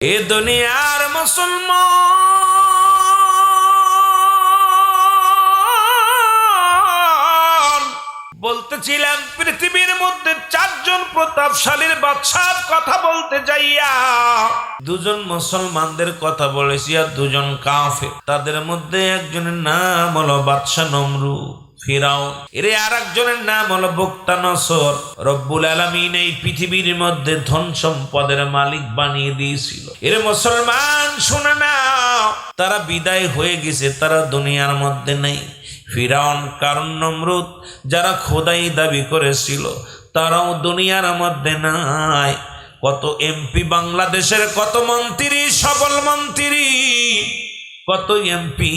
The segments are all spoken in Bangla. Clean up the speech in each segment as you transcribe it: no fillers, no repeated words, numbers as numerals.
এ দুনিয়ার মুসলমান বলতেছিলাম পৃথিবীর মধ্যে চারজন প্রতাপশালীর বাদশার কথা বলতে যাইয়া দুজন মুসলমানদের কথা বলেছি আর দুজন কাফের। তাদের মধ্যে একজনের নাম হলো বাদশা নমরুদ ফিরাউন, এর আর একজনের নাম হলো বুকতানসর। রব্বুল আলামিন এই পৃথিবীর মধ্যে ধন সম্পদের মালিক বানিয়ে দিয়েছিল। এর মুসলমান শুনে নাও, তারা বিদায় হয়ে গেছে, তারা দুনিয়ার মধ্যে নেই। ফিরাউন, কারণ নমরুদ যারা খোদাই দাবি করেছিল তারাও দুনিয়ার মধ্যে নাই। কত এমপি বাংলাদেশের, কত মন্ত্রী, সবল মন্ত্রী, কত এমপি,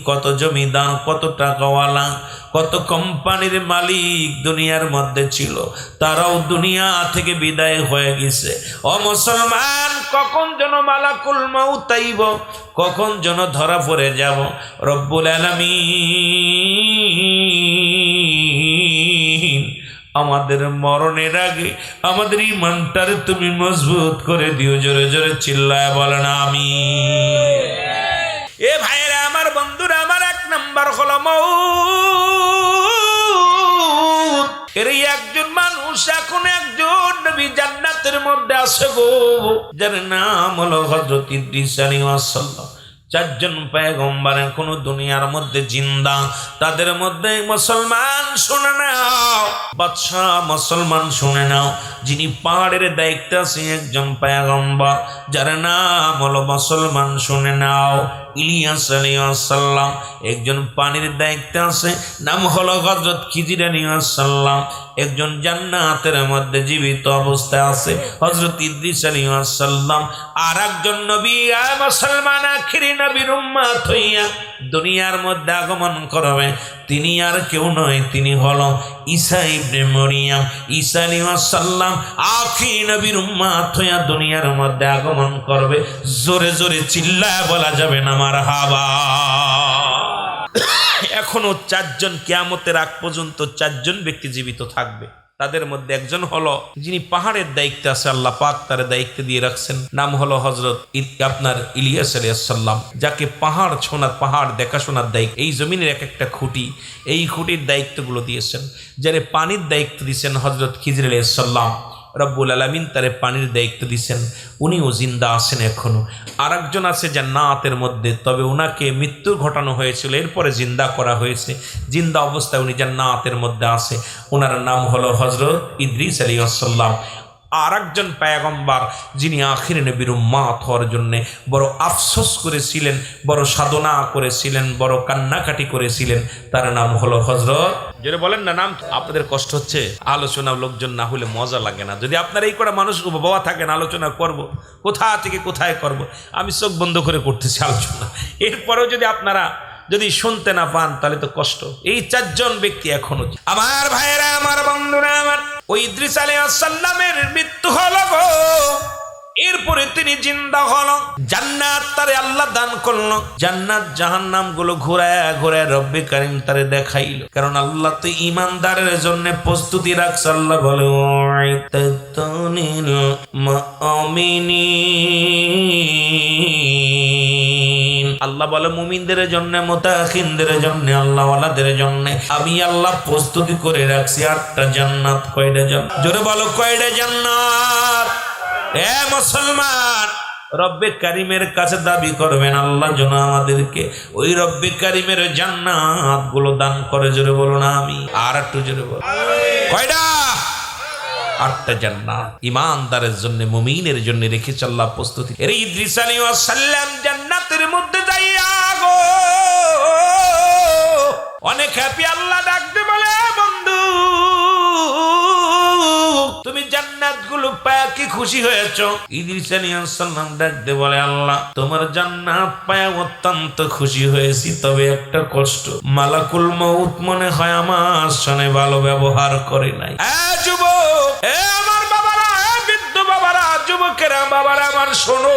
কত জমিদার, কত টাকাওয়ালা, কত কোম্পানির মালিক দুনিয়ার মধ্যে ছিল, তারাও দুনিয়া থেকে বিদায় হয়ে গেছে। ও মুসলমান, কখন যেন মালাকুল মউত আইব, কখন যেন ধরা পড়ে যাব। রব্বুল আলামিন আমাদের মরণের আগে আমাদের ঈমানটারে তুমি মজবুত করে দিও। জোরে জোরে চিল্লায় বলেন আমিন। এ ভাইরা আমার, বন্ধুরা আমার, এক নাম্বার হলো মউত। এর একজন মানুষ, এখন একজন নবী জান্নাতের মধ্যে আছে গো, যার নাম হলো হযরত ইদ্রিস আলাইহিস সালাম। চারজন পয়গম্বর এখনো দুনিয়ার মধ্যে জিন্দা। তাদের মধ্যে মুসলমান শুনে নাও, বাদশাহ মুসলমান শুনে নাও, যিনি পাহাড়ের দায়িত্বে আছে একজন পয়গম্বর, যার নাম হলো মুসলমান শুনে নাও ইলিয়াস আলাইহিস সালাম। একজন পানির দায়িত্বে আছে, নাম হলো হযরত খিজির আলাইহিস সালাম। একজন জান্নাতের মধ্যে জীবিত অবস্থায় আছে, হযরত ইদ্রিস আলাইহিস সালাম। আর একজন নবী মুসলমান আখিরি নবীর উম্মত হইয়া দুনিয়ার মধ্যে আগমন করবে, তিনি আর কেউ নয়, তিনি হলো ঈসা ইবনে মরিয়ম। ঈসা আলাইহিস সালাম আখিরি নবীর উম্মত হইয়া দুনিয়ার মধ্যে আগমন করবে। জোরে জোরে চিল্লায় বলা যাবে না মারহাবা। এখনো চারজন, কিয়ামতের আগ পর্যন্ত চারজন ব্যক্তি জীবিত থাকবে। তাদের মধ্যে একজন হলো যিনি পাহাড়ের দায়িত্বে আছে, আল্লাহ পাক তার দায়িত্ব দিয়ে রাখছেন, নাম হলো হযরত ইলিয়াস আলাইহিস সালাম, যাকে পাহাড় ছোঁয়ার, পাহাড় দেখাশোনার দায়িত্ব, এই জমিনের এক একটা খুঁটি, এই খুঁটির দায়িত্বগুলো দিয়েছেন। যারে পানির দায়িত্ব দিয়েছেন হযরত খিজির আলাইহিস সালাম, রব্বুল আলামিন তারে পানির দায়িত্ব দিয়েছেন, উনিও জিন্দা আছেন এখনো। আর একজন আছে জান্নাতের মধ্যে, তবে ওনাকে মৃত্যু ঘটানো হয়েছিল, এরপরে জিন্দা করা হয়েছে। জিন্দা অবস্থায় উনি জান্নাতের মধ্যে আছে, ওনার নাম হলো হযরত ইদ্রিস আলাইহিস সালাম। আর একজন পয়গম্বর যিনি আখির নবীর উম্মত হওয়ার জন্য বড় আফসোস করেছিলেন, বড় সাধনা করেছিলেন, বড় কান্নাকাটি করেছিলেন, তার নাম হলো হযরত, যেটা বলেন না নাম, আপনাদের কষ্ট হচ্ছে, আলোচনা লোকজন না হলে মজা লাগে না। যদি আপনারা এই কটা মানুষ বাবা থাকেন, আলোচনা করব, কোথা থেকে কোথায় করব, আমি চোখ বন্ধ করে করতেছি আলোচনা। এরপরেও যদি আপনারা যদি শুনতে না পান তাহলে তো কষ্ট। এই চারজন ব্যক্তি এখনো, আমার ভাইয়েরা, আমার বন্ধুরা আমার, ওই ইদ্রিস আলাইহিস সালামের মৃত্যু হলো গো, এরপরে তিনি জিন্দা হলো। জান্নাত তারে আল্লাহ দান করলো, জান্নাত জাহান্নাম গুলো ঘুরায় ঘুরায় রব্বে কারীম তারে দেখাইলো, কারণ আল্লাহ তো ঈমানদারের জন্য প্রস্তুতি রাখছে। আল্লাহ বলে ওয়াইতাতুনিল মুমিনিন, আল্লাহ বলে মুমিনদের জন্য, মুতাকিনদের জন্য, আল্লাহওয়ালাদের জন্য আমি আল্লাহ প্রস্তুতি করে রাখছি 8টা জান্নাত। কয়টা জান্নাত? জোরে বলো, কয়টা জান্নাত? এ মুসলমান, রব্বে কারিমের কাছে দাবি করবেন আল্লাহ যেন আমাদেরকে ওই রব্বে কারিমের জান্নাত গুলো দান করে। জোরে বলো না আমি, আর একটু জোরে বলো, কয়টা? 8টা জান্নাত ঈমানদারের জন্য, মুমিনের জন্য রেখেছে আল্লাহ প্রস্তুতি। এর ইদ্রিস আলাইহিস সালাম জান্নাতের মধ্যে যাইয়া গো অনেক হ্যাপি, আল্লাহ ডাকতে বলে বন্ধু তুমি জান্নাত গুলো পায় কি খুশি হয়েছ? ইদ্রিস আলাইহিস সালাম ডাকতে বলে আল্লাহ তোমার জান্নাত পায় অত্যন্ত খুশি হয়েছি, তবে একটা কষ্ট, মালাকুল মউত মনে হয় আমার সঙ্গে ভালো ব্যবহার করে নাই। যুবক, আমার বাবারা, বৃদ্ধ বাবারা, যুবক যুবকেরা বাবারা আমার শোনো,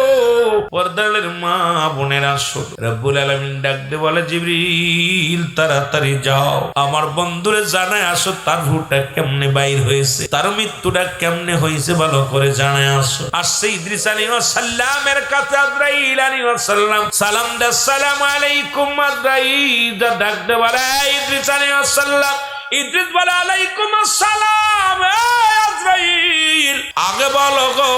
পর্দার মা বোনেরা শোনো, রব্বুল আলামিন ডাক দিয়ে বলে জিবরিল তাড়াতাড়ি যাও, আমার বন্ধুরে জানায় আসো তার রূহটা কেমনে বাইর হয়েছে, তার মৃত্যুটা কেমনে হয়েছে ভালো করে জানায় আসো। আসছে ইদ্রিস আলাইহিস সালামের কাছে আজরাইল আলাইহিস সালাম, সালাম দে আসসালামু আলাইকুম আজরাইল, ডাক দে বলে ইদ্রিস আলাইহিস সালাম, ইদ্রিস বলে আলাইকুম আসসালাম, আজরাইল আগে বলো গো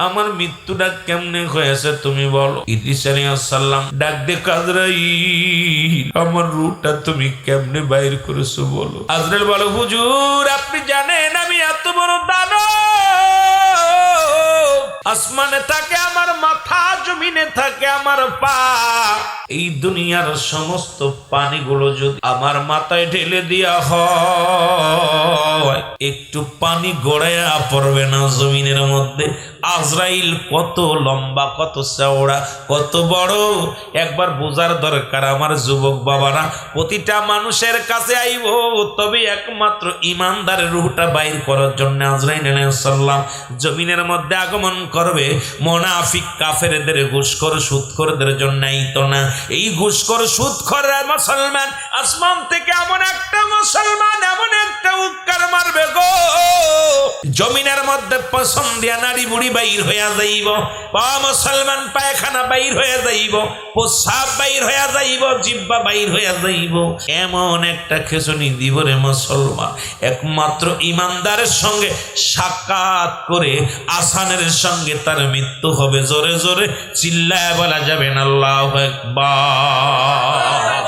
আমার মৃত্যুটা কেমনে হয়েছে তুমি বলো। ইদ্রিস আলাইহিস সালাম ডাক দে আজরাইল আমার রূহটা তুমি কেমনে বাইর করেছো বলো। আজরাইল বলে হুজুর আপনি জানেন আমি এত বড় দানব, আসমানে থাকে আমার মাথা, জমিনে থাকে আমার পা, এই দুনিয়ার সমস্ত পানিগুলো যদি আমার মাথায় ঢেলে দেয়া হয় একটু পানি গড়াইয়া পড়বে না জমিনের মধ্যে। আজরাইল কত লম্বা, কত চওড়া, কত বড় একবার বোঝার দরকার আমার যুবক বাবারা। প্রতিটা মানুষের কাছে আইব, তবে একমাত্র ইমানদারের রূহটা বাইর করার জন্য আজরাইল আলাইহিস সালাম জমিনের মধ্যে আগমন করবে। মুনাফিক কাফেরদের, ঘুষখোর সুদখোরদের জন্য আইতো না। এই ঘুষখোর সুদখোর মুসলমান আসমান থেকে এমন একটা মুসলমান এমন একটা উক্কার মারবে গো, জমিনের মধ্যে পছন্দিয়া নারী বুড়ি বাইর হইয়া যাইব, মুসলমান পায়খানা বাইর হইয়া যাইব, প্রস্রাব বাইর হইয়া যাইব, জিহ্বা বাইর হইয়া যাইব, এমন একটা খেচনি দিব রে মুসলমান। একমাত্র ইমানদারের সঙ্গে সাক্ষাৎ করে আসানের সঙ্গে তার মৃত্যু হবে। জোরে জোরে চিল্লায় বলা যাবে না আল্লাহু আকবার।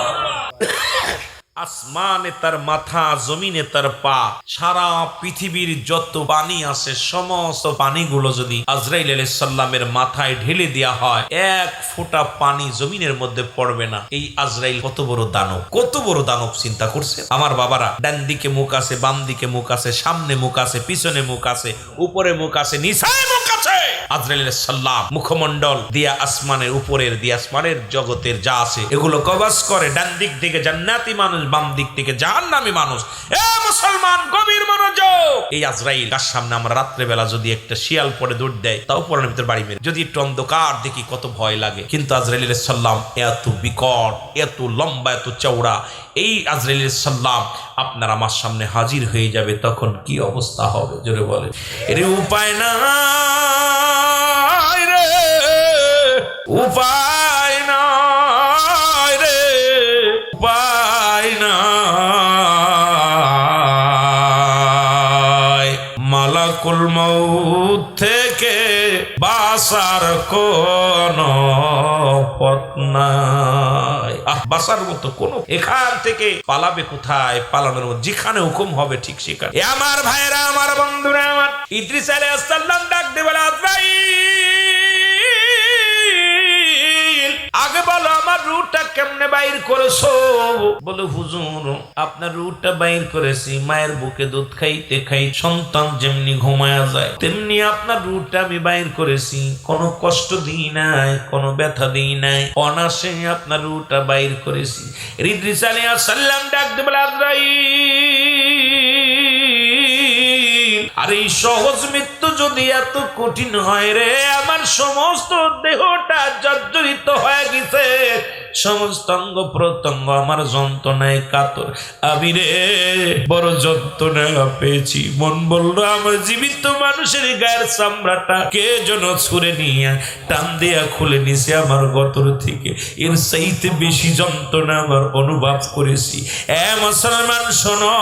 আসমানে তার মাথা, জমিনে তার পা, সারা পৃথিবীর যত পানি আছে সমস্ত পানিগুলো যদি আজরাইল আলাইহিস সালামের মাথায় ঢেলে দেওয়া হয় এক ফোঁটা পানি জমিনের মধ্যে পড়বে না। এই আজরাইল কত বড় দানব, কত বড় দানব চিন্তা করছে আমার বাবারা। ডান দিকে মুখ আছে, বাম দিকে মুখ আছে, সামনে মুখ আছে, পিছনে মুখ আছে, উপরে মুখ আছে, নিচে মুখ আছে। আজরাইল আলাইহিস সালাম মুখমণ্ডল দিয়া আসমানের উপরের দিয়া আসমানের জগতের যা আছে এগুলো কবজ করে। ডান দিক থেকে জান্নাতি মানুষ, বাম দিক থেকে জাহান্নামী মানুষ। এ মুসলমান গভীর মনোযোগ। এই আজরাইল তার সামনে আমরা রাত্রে বেলা যদি একটা শিয়াল পড়ে দৌড় দেয় তাও পড়ার ভিতর বাড়ি মেরে, যদি একটু অন্ধকার দেখি কত ভয় লাগে। কিন্তু আজরাইল আলাইহিস সালাম এত বিকট, এত লম্বা, এত চওড়া, এই আজরাইল আলাইহিস সালাম আপনার আমার সামনে হাজির হয়ে যাবে, তখন কি অবস্থা হবে জোরে বলে। এর উপায় না রে, উপায় নাই রে, উপায় নাই। মালাকুল মউত থেকে বাঁচার কোন পথ নাই। বাঁচার মতো কোন, এখান থেকে পালাবে কোথায়? পালানোর মতো যেখানে হুকুম হবে ঠিক সেখানে। আমার ভাইরা, আমার বন্ধুরা, আমার ইদ্রিস আলাইহিস সালাম ডাক দিয়ে বলে আজরাইল আগে বলো আমার রূহটা কেমনে বাইর করেছো? বলে হুজুর আপনার রূহটা বাইর করেছি মায়ের বুকে দুধ খাইতে খাই সন্তান যেমনি ঘুমায়া যায় তেমনি আপনার রূহটা আমি বাইর করেছি। কোনো কষ্ট দিই নাই, কোনো ব্যথা দিই নাই, অনাসে আপনার রূহটা বাইর করেছি। ইদ্রিস আলাইহিস সালাম ডাক দিয়ে বলে আজরাইল আর এই সহজ মৃত্যু যদি এত কঠিন হয় রে, আমার সমস্ত দেহটা জর্জরিত হয়ে গেছে, সমস্ত অঙ্গ প্রত্যঙ্গ আমার যন্ত্রণায় কাতর, আমি রে বড় যন্ত্রণা পেয়েছি। মন বলল আমার জীবিত মানুষের গায়ের চামড়াটা কে যেন ছুঁড়ে নিয়ে টান দিয়া খুলে নিছে আমার গতর থেকে, এর চাইতে বেশি যন্ত্রণা আমার অনুভব করেছি। এ মুসলমান শোনো,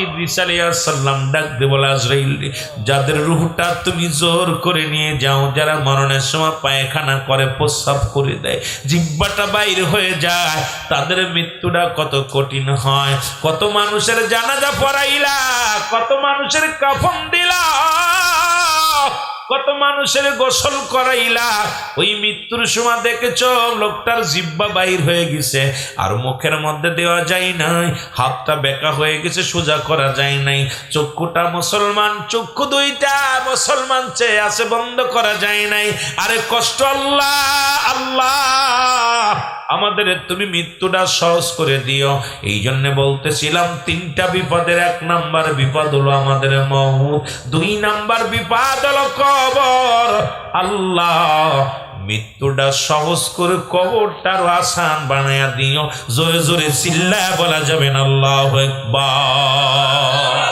ইদ্রিস আলাইহিস সালাম ডাক দিয়ে বলে আজরাইল যাদের রূহটা তুমি জোর করে নিয়ে যাও, যারা মরণের সময় পায়খানা করে, প্রস্রাব করে দেয়, জিহ্বাটা বাইর হয়ে যায়, তাদের মৃত্যুটা কত কঠিন হয়। কত মানুষের জানাজা পড়াইলা, কত মানুষের কাফন দিলা, কত মানুষের গোসল করাইলা, ওই মৃত্যুর সময় দেখেছ লোকটার জিহ্বা বাইর হয়ে গেছে আর মুখের মধ্যে দেওয়া যায় নাই, হাতটা বেঁকা হয়ে গেছে সোজা করা যায় নাই, চক্ষুটা মুসলমান চক্ষু দুইটা মুসলমান চেয়ে আছে বন্ধ করা যায় নাই। আরে কষ্ট আল্লাহ আল্লাহ আমাদের তুমি মৃত্যুটা সহজ করে দিও। এই জন্য বলতেছিলাম তিনটা বিপদের এক নাম্বার বিপদ হলো আমাদের মউত, দুই নাম্বার বিপদ হলো কবর। আল্লাহ মৃত্যুটা সহজ করে কবরটারও আসান বানায়া দিও। জোরে জোরে চিল্লায়া বলা যাবে না আল্লাহু আকবার।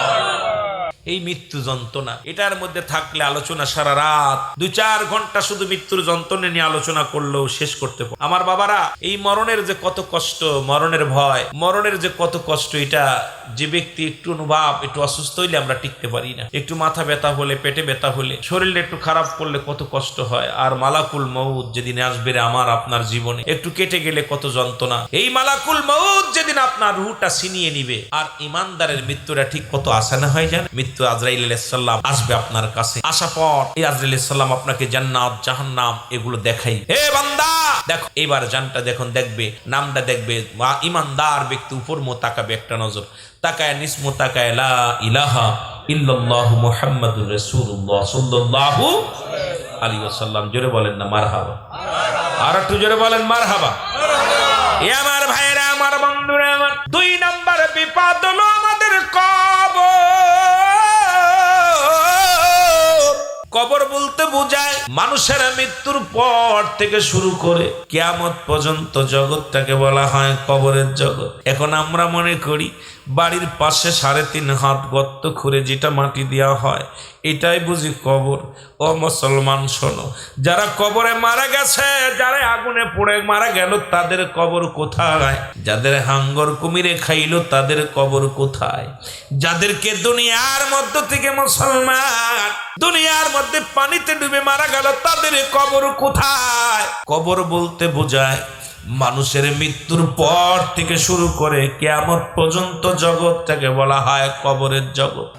এই মৃত্যু যন্ত্রণা, এটার মধ্যে থাকলে আলোচনা সারা রাত 2-4 ঘন্টা শুধু মৃত্যুর যন্ত্রণা নিয়ে আলোচনা করলেও শেষ করতে পারে। আমার বাবারা, এই মরণের যে কত কষ্ট, মরণের ভয়, মরণের যে কত কষ্ট, এটা যে ব্যক্তি একটু অনুভব, একটু অসুস্থ হইলে আমরা টিকতে পারি না। একটু মাথা ব্যথা হলে, পেটে ব্যথা হলে, শরীরটা একটু খারাপ করলে কত কষ্ট হয়। আর মালাকুল মউত যেদিন আসবে আমার আপনার জীবনে, একটু কেটে গেলে কত যন্ত্রণা। এই মালাকুল মউত যেদিন আপনার রুহটা ছিনিয়ে নিবে, আর ইমানদারের মৃত্যুটা ঠিক কত আসান হয়ে যায়। মৃত্যু আজরাইল আলাইহিস সালাম আসবে আপনার কাছে। আসা পর এই আজরাইল আলাইহিস সালাম আপনাকে জান্নাত জাহান্নাম এগুলো দেখাই, হে বান্দা দেখো, এবার জানটা দেখুন, দেখবে নামটা দেখবে। ইমানদার ব্যক্তি উপর মো তাকাবে একটা নজর, তাকায় নিসমু তাকায় লা ইলাহা ইল্লাল্লাহু মুহাম্মাদুর রাসূলুল্লাহ সাল্লাল্লাহু আলাইহি ওয়াসাল্লাম। জোরে বলেন না মারহাবা, আর একটু জোরে বলেন মারহাবা। এ আমার ভাইরা, আমার বন্ধুরা, আমার 2 নাম্বার বিপদ হলো আমাদের কবর বলতে বোঝায় মানুষের মৃত্যুর পর থেকে শুরু করে কিয়ামত পর্যন্ত জগৎটাকে বলা হয় কবরের জগৎ। এখন আমরা মনে করি বাড়ির পাশে 3.5 হাত গর্ত খুঁড়ে যেটা মাটি দেওয়া হয় এটাই বুঝি কবর। ও মুসলমান শোনো, যারা কবরে মারা গেছে, যারা আগুনে পড়ে মারা গেল, তাদের কবর কোথায়? যাদের হাঙ্গর কুমিরে খাইলো তাদের কবর কোথায়? যাদেরকে দুনিয়ার মধ্য থেকে মুসলমান দুনিয়ার মধ্যে পানিতে ডুবে মারা গেল, তাদের কবর কোথায়? কবর বলতে বোঝায় মানুষের মৃত্যুর পর থেকে শুরু করে কিয়ামত পর্যন্ত জগৎটাকে বলা হয় কবরের জগৎ।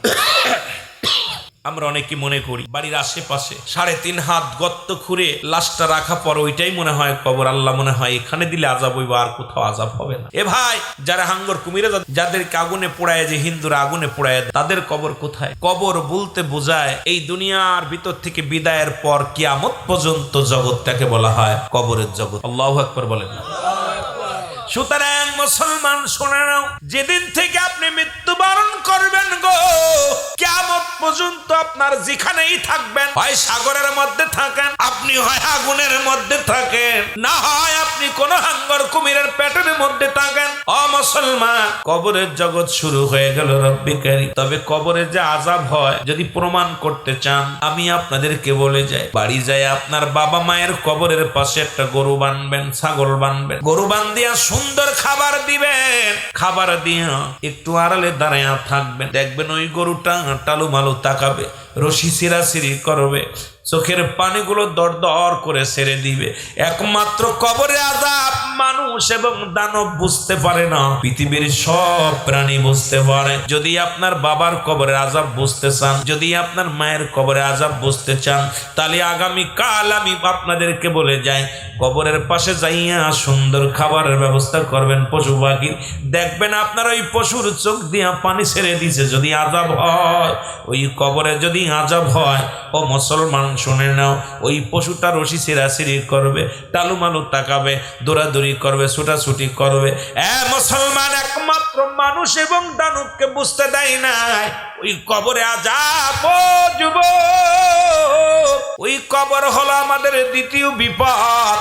আমরা অনেকে মনে করি বাড়ির আশেপাশে 3.5 হাত গর্ত খুঁড়ে লাশটা রাখা পর ওইটাই মনে হয় কবর। আল্লাহ মনে হয় এখানে দিলে আযাব হইব, আর কোথাও আযাব হবে না। এ ভাই, যারা হাঙ্গর কুমিরে যাদেরকে আগুনে পোড়ায়, যে হিন্দুরা আগুনে পোড়ায়, তাদের কবর কোথায়? কবর বলতে বোঝায় এই দুনিয়ার ভিতর থেকে বিদায়ের পর কিয়ামত পর্যন্ত জগৎটাকে বলা হয় কবরের জগৎ। আল্লাহু আকবার বলেন না। সুতরাং মুসলমান শুনে নাও, যেদিন থেকে আপনি মৃত্যুবরণ করবেন গো, কিয়ামত পর্যন্ত আপনার যেখানেই থাকবেন, হয় সাগরের মধ্যে থাকেন আপনি, হয় আগুনের মধ্যে থাকেন, না হয় আপনি কোন হাঙ্গর কুমিরের পেটের মধ্যে থাকেন, ও মুসলমান, কবরের জগৎ শুরু হয়ে গেল রব্বি কারীম। তবে কবরে যে আযাব হয় যদি প্রমাণ করতে চান, আমি আপনাদেরকে বলে যাই, বাড়ি যায় আপনার বাবা মায়ের কবরের পাশে একটা গরু বানবেন, ছাগল বানবেন, গরু বান্ধিয়া সুন্দর খাবার দিবেন, খাবার দিয়া একটু আড়ালে দাঁড়ায় থাকবেন, দেখবেন ওই গরুটা টালু মালু তাকাবে, রশি ছিঁড়াছিঁড়ি করবে, চোখের পানিগুলো দর দর করে ছেড়ে দিবে। একমাত্র কবরে আযাব মানুষ এবং দানব বুঝতে পারে না, পৃথিবীর সব প্রাণী বুঝতে পারে। যদি আপনার বাবার কবরে আযাব বুঝতে চান, যদি আপনার মায়ের কবরে আযাব বুঝতে চান, তাহলে আগামী কাল আমি আপনাদেরকে বলে যাই, কবরের পাশে যাইয়া সুন্দর খাবারের ব্যবস্থা করবেন পশু পাখির, দেখবেন আপনার ওই পশুর চোখ দিয়া পানি ছেড়ে দিছে। যদি আযাব হয়, ওই কবরে যদি আযাব হয়, ও মুসলমান শুনে নাও, ওই পশুটা রশি ছিঁড়াছিঁড়ি করবে, টালুমালু তাকাবে, দৌড়াদৌড়ি করবে, ছুটাছুটি করবে। মুসলমান, একমাত্র মানুষ এবং দানবকে বুঝতে দেয় নাই ওই কবরে আযাব। ও যুবক, ওই কবর হলো আমাদের দ্বিতীয় বিপদ।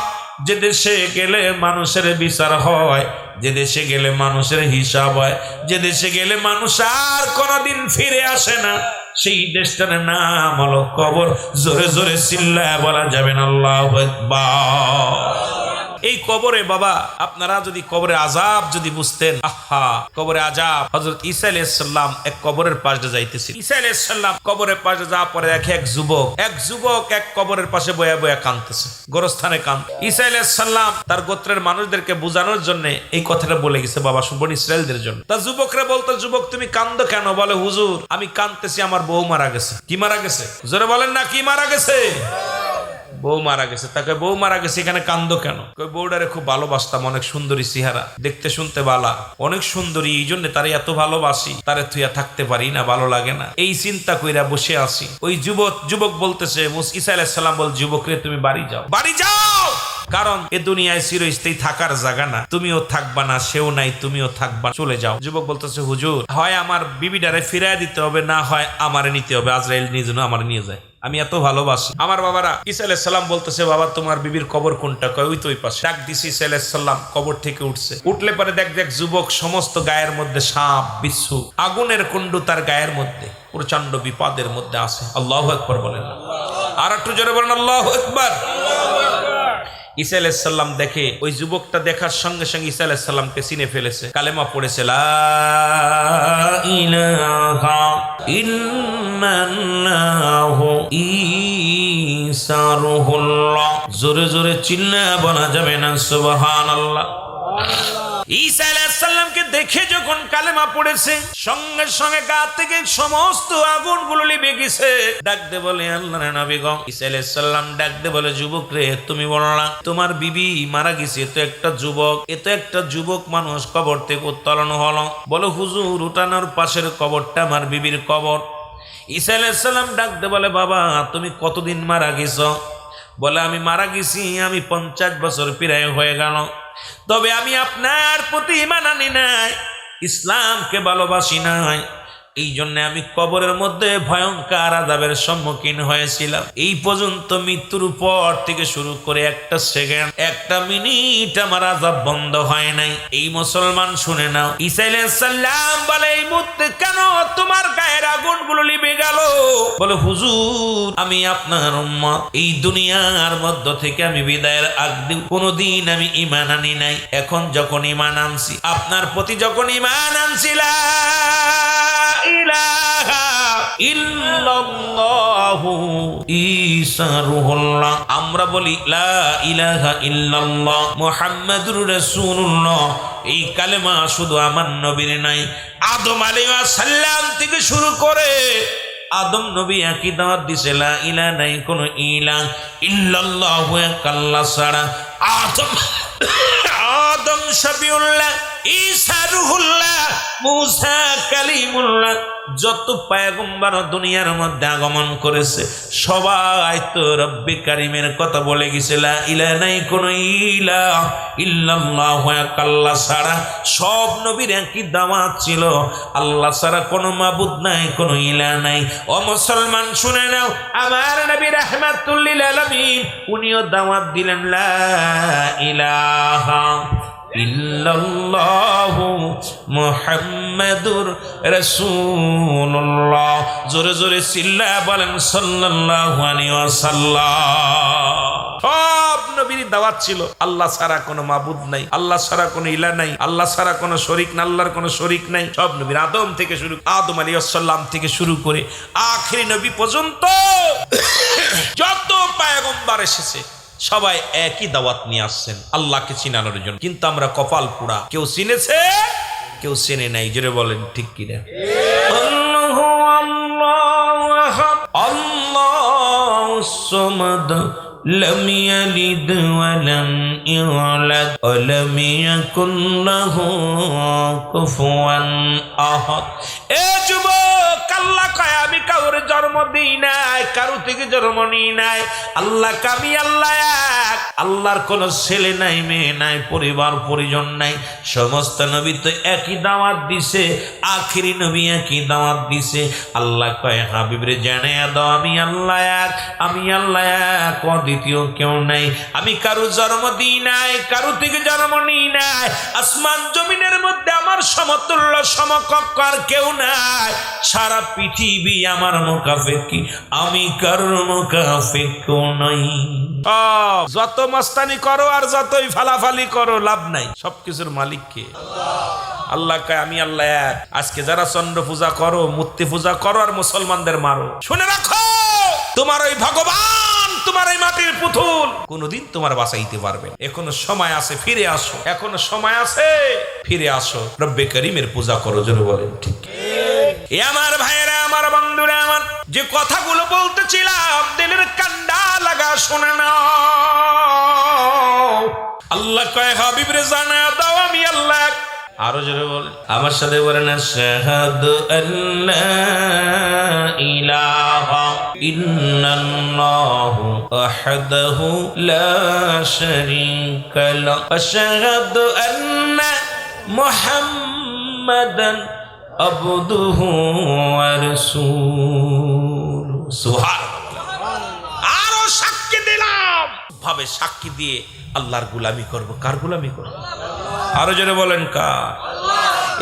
যে দেশে গেলে মানুষের বিচার হয়, যে দেশে গেলে মানুষের হিসাব হয়, যে দেশে গেলে মানুষ আর কোনোদিন ফিরে আসে না, সেই দেশটার নাম হলো কবর। জোরে জোরে চিল্লায়া বলা যাবে না আল্লাহু আকবার। এই কবরে বাবা, আপনারা যদি কবরে আযাব যদি বুঝতেন, আহা, কবরে আযাব। হযরত ঈসা আলাইহিস সালাম এক কবরের পাশে যাইতেছিল। ঈসা আলাইহিস সালাম কবরের পাশে যাওয়ার পরে দেখে এক যুবক এক কবরের পাশে বয়া বয়া কাঁদতেছে, গোরস্থানে কাঁদ। ঈসা আলাইহিস সালাম তার গোত্রের মানুষদেরকে বোঝানোর জন্য এই কথাটা বলে গেছে, বাবা বনি ইসরায়েলদের জন্য। তা যুবকরা বলতো, যুবক তুমি কাঁদো কেন? বলে, হুজুর আমি কাঁদতেছি, আমার বউ মারা গেছে। কি মারা গেছে? জোরে বলেন না, কি মারা গেছে? বউ মারা গেছে। তাকে বউ মারা গেছে, এখানে কান্দো কেন? বউটারে খুব ভালোবাসতাম, অনেক সুন্দরী চেহারা, দেখতে শুনতে বালা, অনেক সুন্দরী, এই জন্য তারে এত ভালোবাসি, তারে থুইয়া থাকতে পারি না, ভালো লাগে না, এই চিন্তা কইরা বসে আছি। ওই যুবক বলতেছে, ঈসা আলাইহিস সালাম বল, যুবক রে তুমি বাড়ি যাও, বাড়ি যাও। কারণ এ দুনিয়ায় চিরস্থায়ী থাকার জায়গা না, তুমিও থাকবা না, সেও নাই, তুমিও থাকবা, চলে যাও। যুবক বলতেছে হুজুর, হয় আমার বিবিটারে ফিরাই দিতে হবে, না হয় আমারে নিতে হবে, আজরাইল নিয়ে যেন আমার নিয়ে যায়, আমি এত ভালোবাসি। আমার বাবারা, ঈসা আলাইহিস সালাম বলতেছে, বাবা তোমার বিবির কবর কোনটা? কয় ওই তো ওই পাশে। ডাক দিছি, ঈসা আলাইহিস সালাম কবর থেকে উঠছে, উঠলে পরে দেখ যুবক সমস্ত গায়ের মধ্যে সাপ বিচ্ছু, আগুনের কুণ্ডু তার গায়ের মধ্যে, প্রচন্ড বিপদের মধ্যে আছে। আল্লাহু আকবার বলেন, আর একটু জোরে বলেন আল্লাহু আকবার। ঈসা আলাইহিস সালাম দেখে, ওই যুবকটা দেখার সঙ্গে সঙ্গে ঈসা আলাইহিস সালামকে চিনে ফেলেছে, কালেমা পড়েছে, লা ইলাহা ইল্লাল্লাহু ঈসা রূহুল্লাহ। জোরে জোরে চিল্লা বলা যাবে না সুবহানাল্লাহ। ঈসা আলাইহিস সালামকে দেখে যখন কালেমা পড়েছে, সঙ্গে সঙ্গে গা থেকে সমস্ত আগুনগুলো লিভে গেছে। ডাকতে বলে, আল্লাহর নবী গো। ঈসা আলাইহিস সালাম ডাকতে বলে, যুবক রে, তুমি বললা তোমার বিবি মারা গেছে, এত একটা যুবক, এত একটা যুবক মানুষ কবর থেকে উত্তোলন হলো। বলো হুজুর, উঠানোর পাশের কবরটা আমার বিবির কবর। ঈসা আলাইহিস সালাম ডাকতে বলে, বাবা তুমি কতদিন মারা গেছো? বলে, আমি মারা গেছি, আমি 50 বছর প্রায় হয়ে গেল, তবে আমি আপনার প্রতি ঈমান আনি নাই, ইসলামকে ভালোবাসি নাই, এই জন্য আমি কবরের মধ্যে ভয়ঙ্কর আযাবের সম্মুখীন হয়েছিলাম। এই পর্যন্ত মৃত্যুর পর থেকে শুরু করে একটা সেকেন্ড, একটা মিনিট আমার আযাব বন্ধ হয় নাই। এই মুসলমান শুনে নাও, ঈসা আলাইহিস সালাম বলে, এই মুহূর্তে কেন তোমার গায়ের আগুনগুলো লিভে গেল? বলে, হুজুর আমি আপনার উম্মত, এই দুনিয়ার মধ্য থেকে আমি বিদায়ের আগ দিই কোনদিন আমি ঈমান আনি নাই, এখন যখন ঈমান আনছি, আপনার প্রতি যখন ঈমান আনছিলাম, ইলাহা ইল্লাল্লাহু ঈসা রূহুল্লাহ, আমরা বলি লা ইলাহা ইল্লাল্লাহ মুহাম্মাদুর রাসূলুল্লাহ। এই কালেমা শুধু আমার নবীর নাই, আদম আলাইহিস সালাম থেকে শুরু করে আদম নবী একই দাওয়াত দিছে, লা ইলাহা নাই কোন ইলাহ ইল্লাল্লাহু এক আল্লাহ ছাড়া। আদম শফিউল্লাহ, ঈসা রূহুল্লাহ, মুসা কালিমুল্লাহ, যত পয়গম্বর দুনিয়ার মধ্যে আগমন করেছে সবাই তো রব্বে কারিমের কথা বলে গেছে, লা ইলাহা নাই কোন ইলাহ ইল্লাল্লাহু এক আল্লাহ ছাড়া। সব নবীর একই দাওয়াত ছিল, আল্লাহ ছাড়া কোনো মাবুদ নাই, কোনো ইলাহ নাই। ও মুসলমান শুনে নাও, আমার নবী রাহমাতুল লিল আলামিন উনিও দাওয়াত দিলেন, লা ইলাহা ইল্লাল্লাহু মুহাম্মাদুর রাসূলুল্লাহ। জোরে জোরে চিল্লা বলেন সাল্লাল্লাহু আলাইহি ওয়াসাল্লাম। সব নবীর দাওয়াত ছিল, আল্লাহ ছাড়া কোনো মাবুদ নাই, আল্লাহ ছাড়া কোনো ইলাহ নাই, আল্লাহ ছাড়া কোনো শরীক না, আল্লাহর কোনো শরীক নাই। সব নবীর, আদম থেকে শুরু, আদম আলাইহিস সালাম থেকে শুরু করে আখিরি নবী পর্যন্ত যত পয়গম্বর এসেছে সবাই একই দাওয়াত নিয়ে আসছেন, আল্লাহকে চিনানোর জন্য। কিন্তু আমরা কপাল পোড়া, কেউ চিনেছে, কেউ চেনে নাই। জোরে বলেন ঠিক কিনা? আল্লাহু আল্লাহু আহাদ আল্লাহুস সামাদ লাম ইয়ালিদ ওয়া লাম ইউলাদ ওয়া লাম ইয়াকুল লাহু কুফুয়ান আহাদ। এ যুবক, আল্লাহ কয় আমি কারোর জন্ম দিই নাই, কারো থেকে জন্ম নিই নাই, আল্লাহ আমি আল্লাহ এক, আল্লাহর কোনো ছেলে নাই, মেয়ে নাই, পরিবার পরিজন নাই। সমস্ত নবী তো একই দাওয়াত দিছে, আখিরি নবী একই দাওয়াত দিছে। আল্লাহ কয় হাবিবরে জানিয়ে দাও আমি আল্লাহ এক, আমি আল্লাহ এক, দ্বিতীয় কেউ নাই। আমি কারো জন্ম দিই নাই, কারো থেকে জন্ম নিই নাই, আসমান জমিনের মধ্যে আমার সমতুল্য সমকক্ষ আর কেউ নাই। সারা পৃথিবী আমার মুখাপেক্ষী, আমি কারোর মুখাপেক্ষী নই। যত মস্তানি করো আর যতই ফালাফালি করো লাভ নাই, সবকিছুর মালিক কে? আল্লাহ কয় আমি আল্লাহ এক। আজকে যারা চন্দ্র পূজা করো, মূর্তি পূজা করো আর মুসলমানদের মারো, শুনে রাখো তোমার ওই ভগবান, তোমার এই মাটির পুতুল কোনদিন তোমার বাঁচাইতে পারবে। এখনো সময় আছে, ফিরে আসো, এখনো সময় আছে, ফিরে আসো, রব্বে করিমের পূজা করো। জোরে বলেন ঠিক? এ আমার ভাইয়েরা, আমার বন্ধুরা, আমার যে কথাগুলো বলতেছিলাম দিলের কান্ডা লাগা শুনে নাও। আল্লাহ কয় হাবিবরে জানা দাও আমি আল্লাহ, আরো জোরে বলেন, আমার সাথে বলেন, আশহাদু আল্লা ইলাহা ইল্লাল্লাহু ওয়াহদাহু লা শারীকা লাহু আশহাদু আন্না মুহাম্মাদান আবদুহু ওয়া রাসূলুহু। সুবহানাল্লাহ। আরো সাক্ষী দিলাম ভাবে সাক্ষী দিয়ে আল্লাহর গোলামি করব। কার গোলামি করব? আরো জোরে বলেন, কার?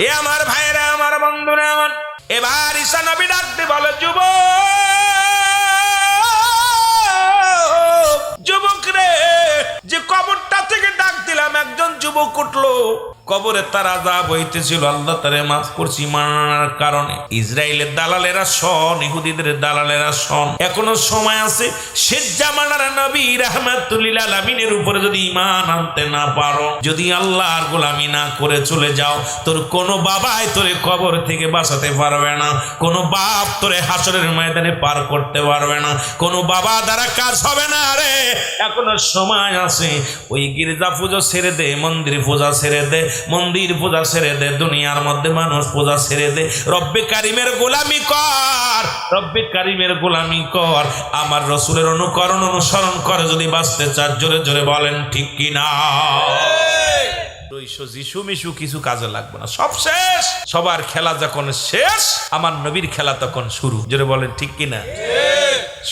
এ আমার ভাইরা, আমার বন্ধুরা, আমার এবার ঈসা নবী ডাকতে বলে, যুবক রে, যে কবরটা থেকে ডাক দিলাম, একজন যুবক উঠলো। কবরে তার আযাব হইতেছিল, আল্লাহ তারে মাফ করছি মানার কারণে। ইসরায়েলের দালালেরা শোন, ইহুদিদের দালালেরা শোন, এখনো সময় আছে। শেষ জামানার নবী রাহমাতুল লিল আলামিনের উপরে যদি ঈমান আনতে না পারো, যদি আল্লাহর গোলামি না করে চলে যাও, তোর কোনো বাবাই তোরে কবর থেকে বাঁচাতে পারবে না, কোনো বাপ তোরে হাসরের ময়দানে পার করতে পারবে না, কোনো বাবা দ্বারা কাজ হবে না। রে এখনো সময় আছে। ওই গির্জা পূজা ছেড়ে দে, মন্দির পূজা ছেড়ে দে, মন্দির পূজা ছেড়ে দে, দুনিয়ার মধ্যে মানুষ পূজা ছেড়ে দে, রব্বে কারিমের গোলামি কর, রব্বে কারিমের গোলামি কর। আমার রসুলের অনুকরণ অনুসরণ করে যদি বাঁচতে চার, জোরে জোরে বলেন ঠিক কিনা? যিশু মিশু কিছু কাজে লাগবে না, সব শেষ। সবার খেলা যখন শেষ, আমার নবীর খেলা তখন শুরু। জোরে বলেন ঠিক কিনা?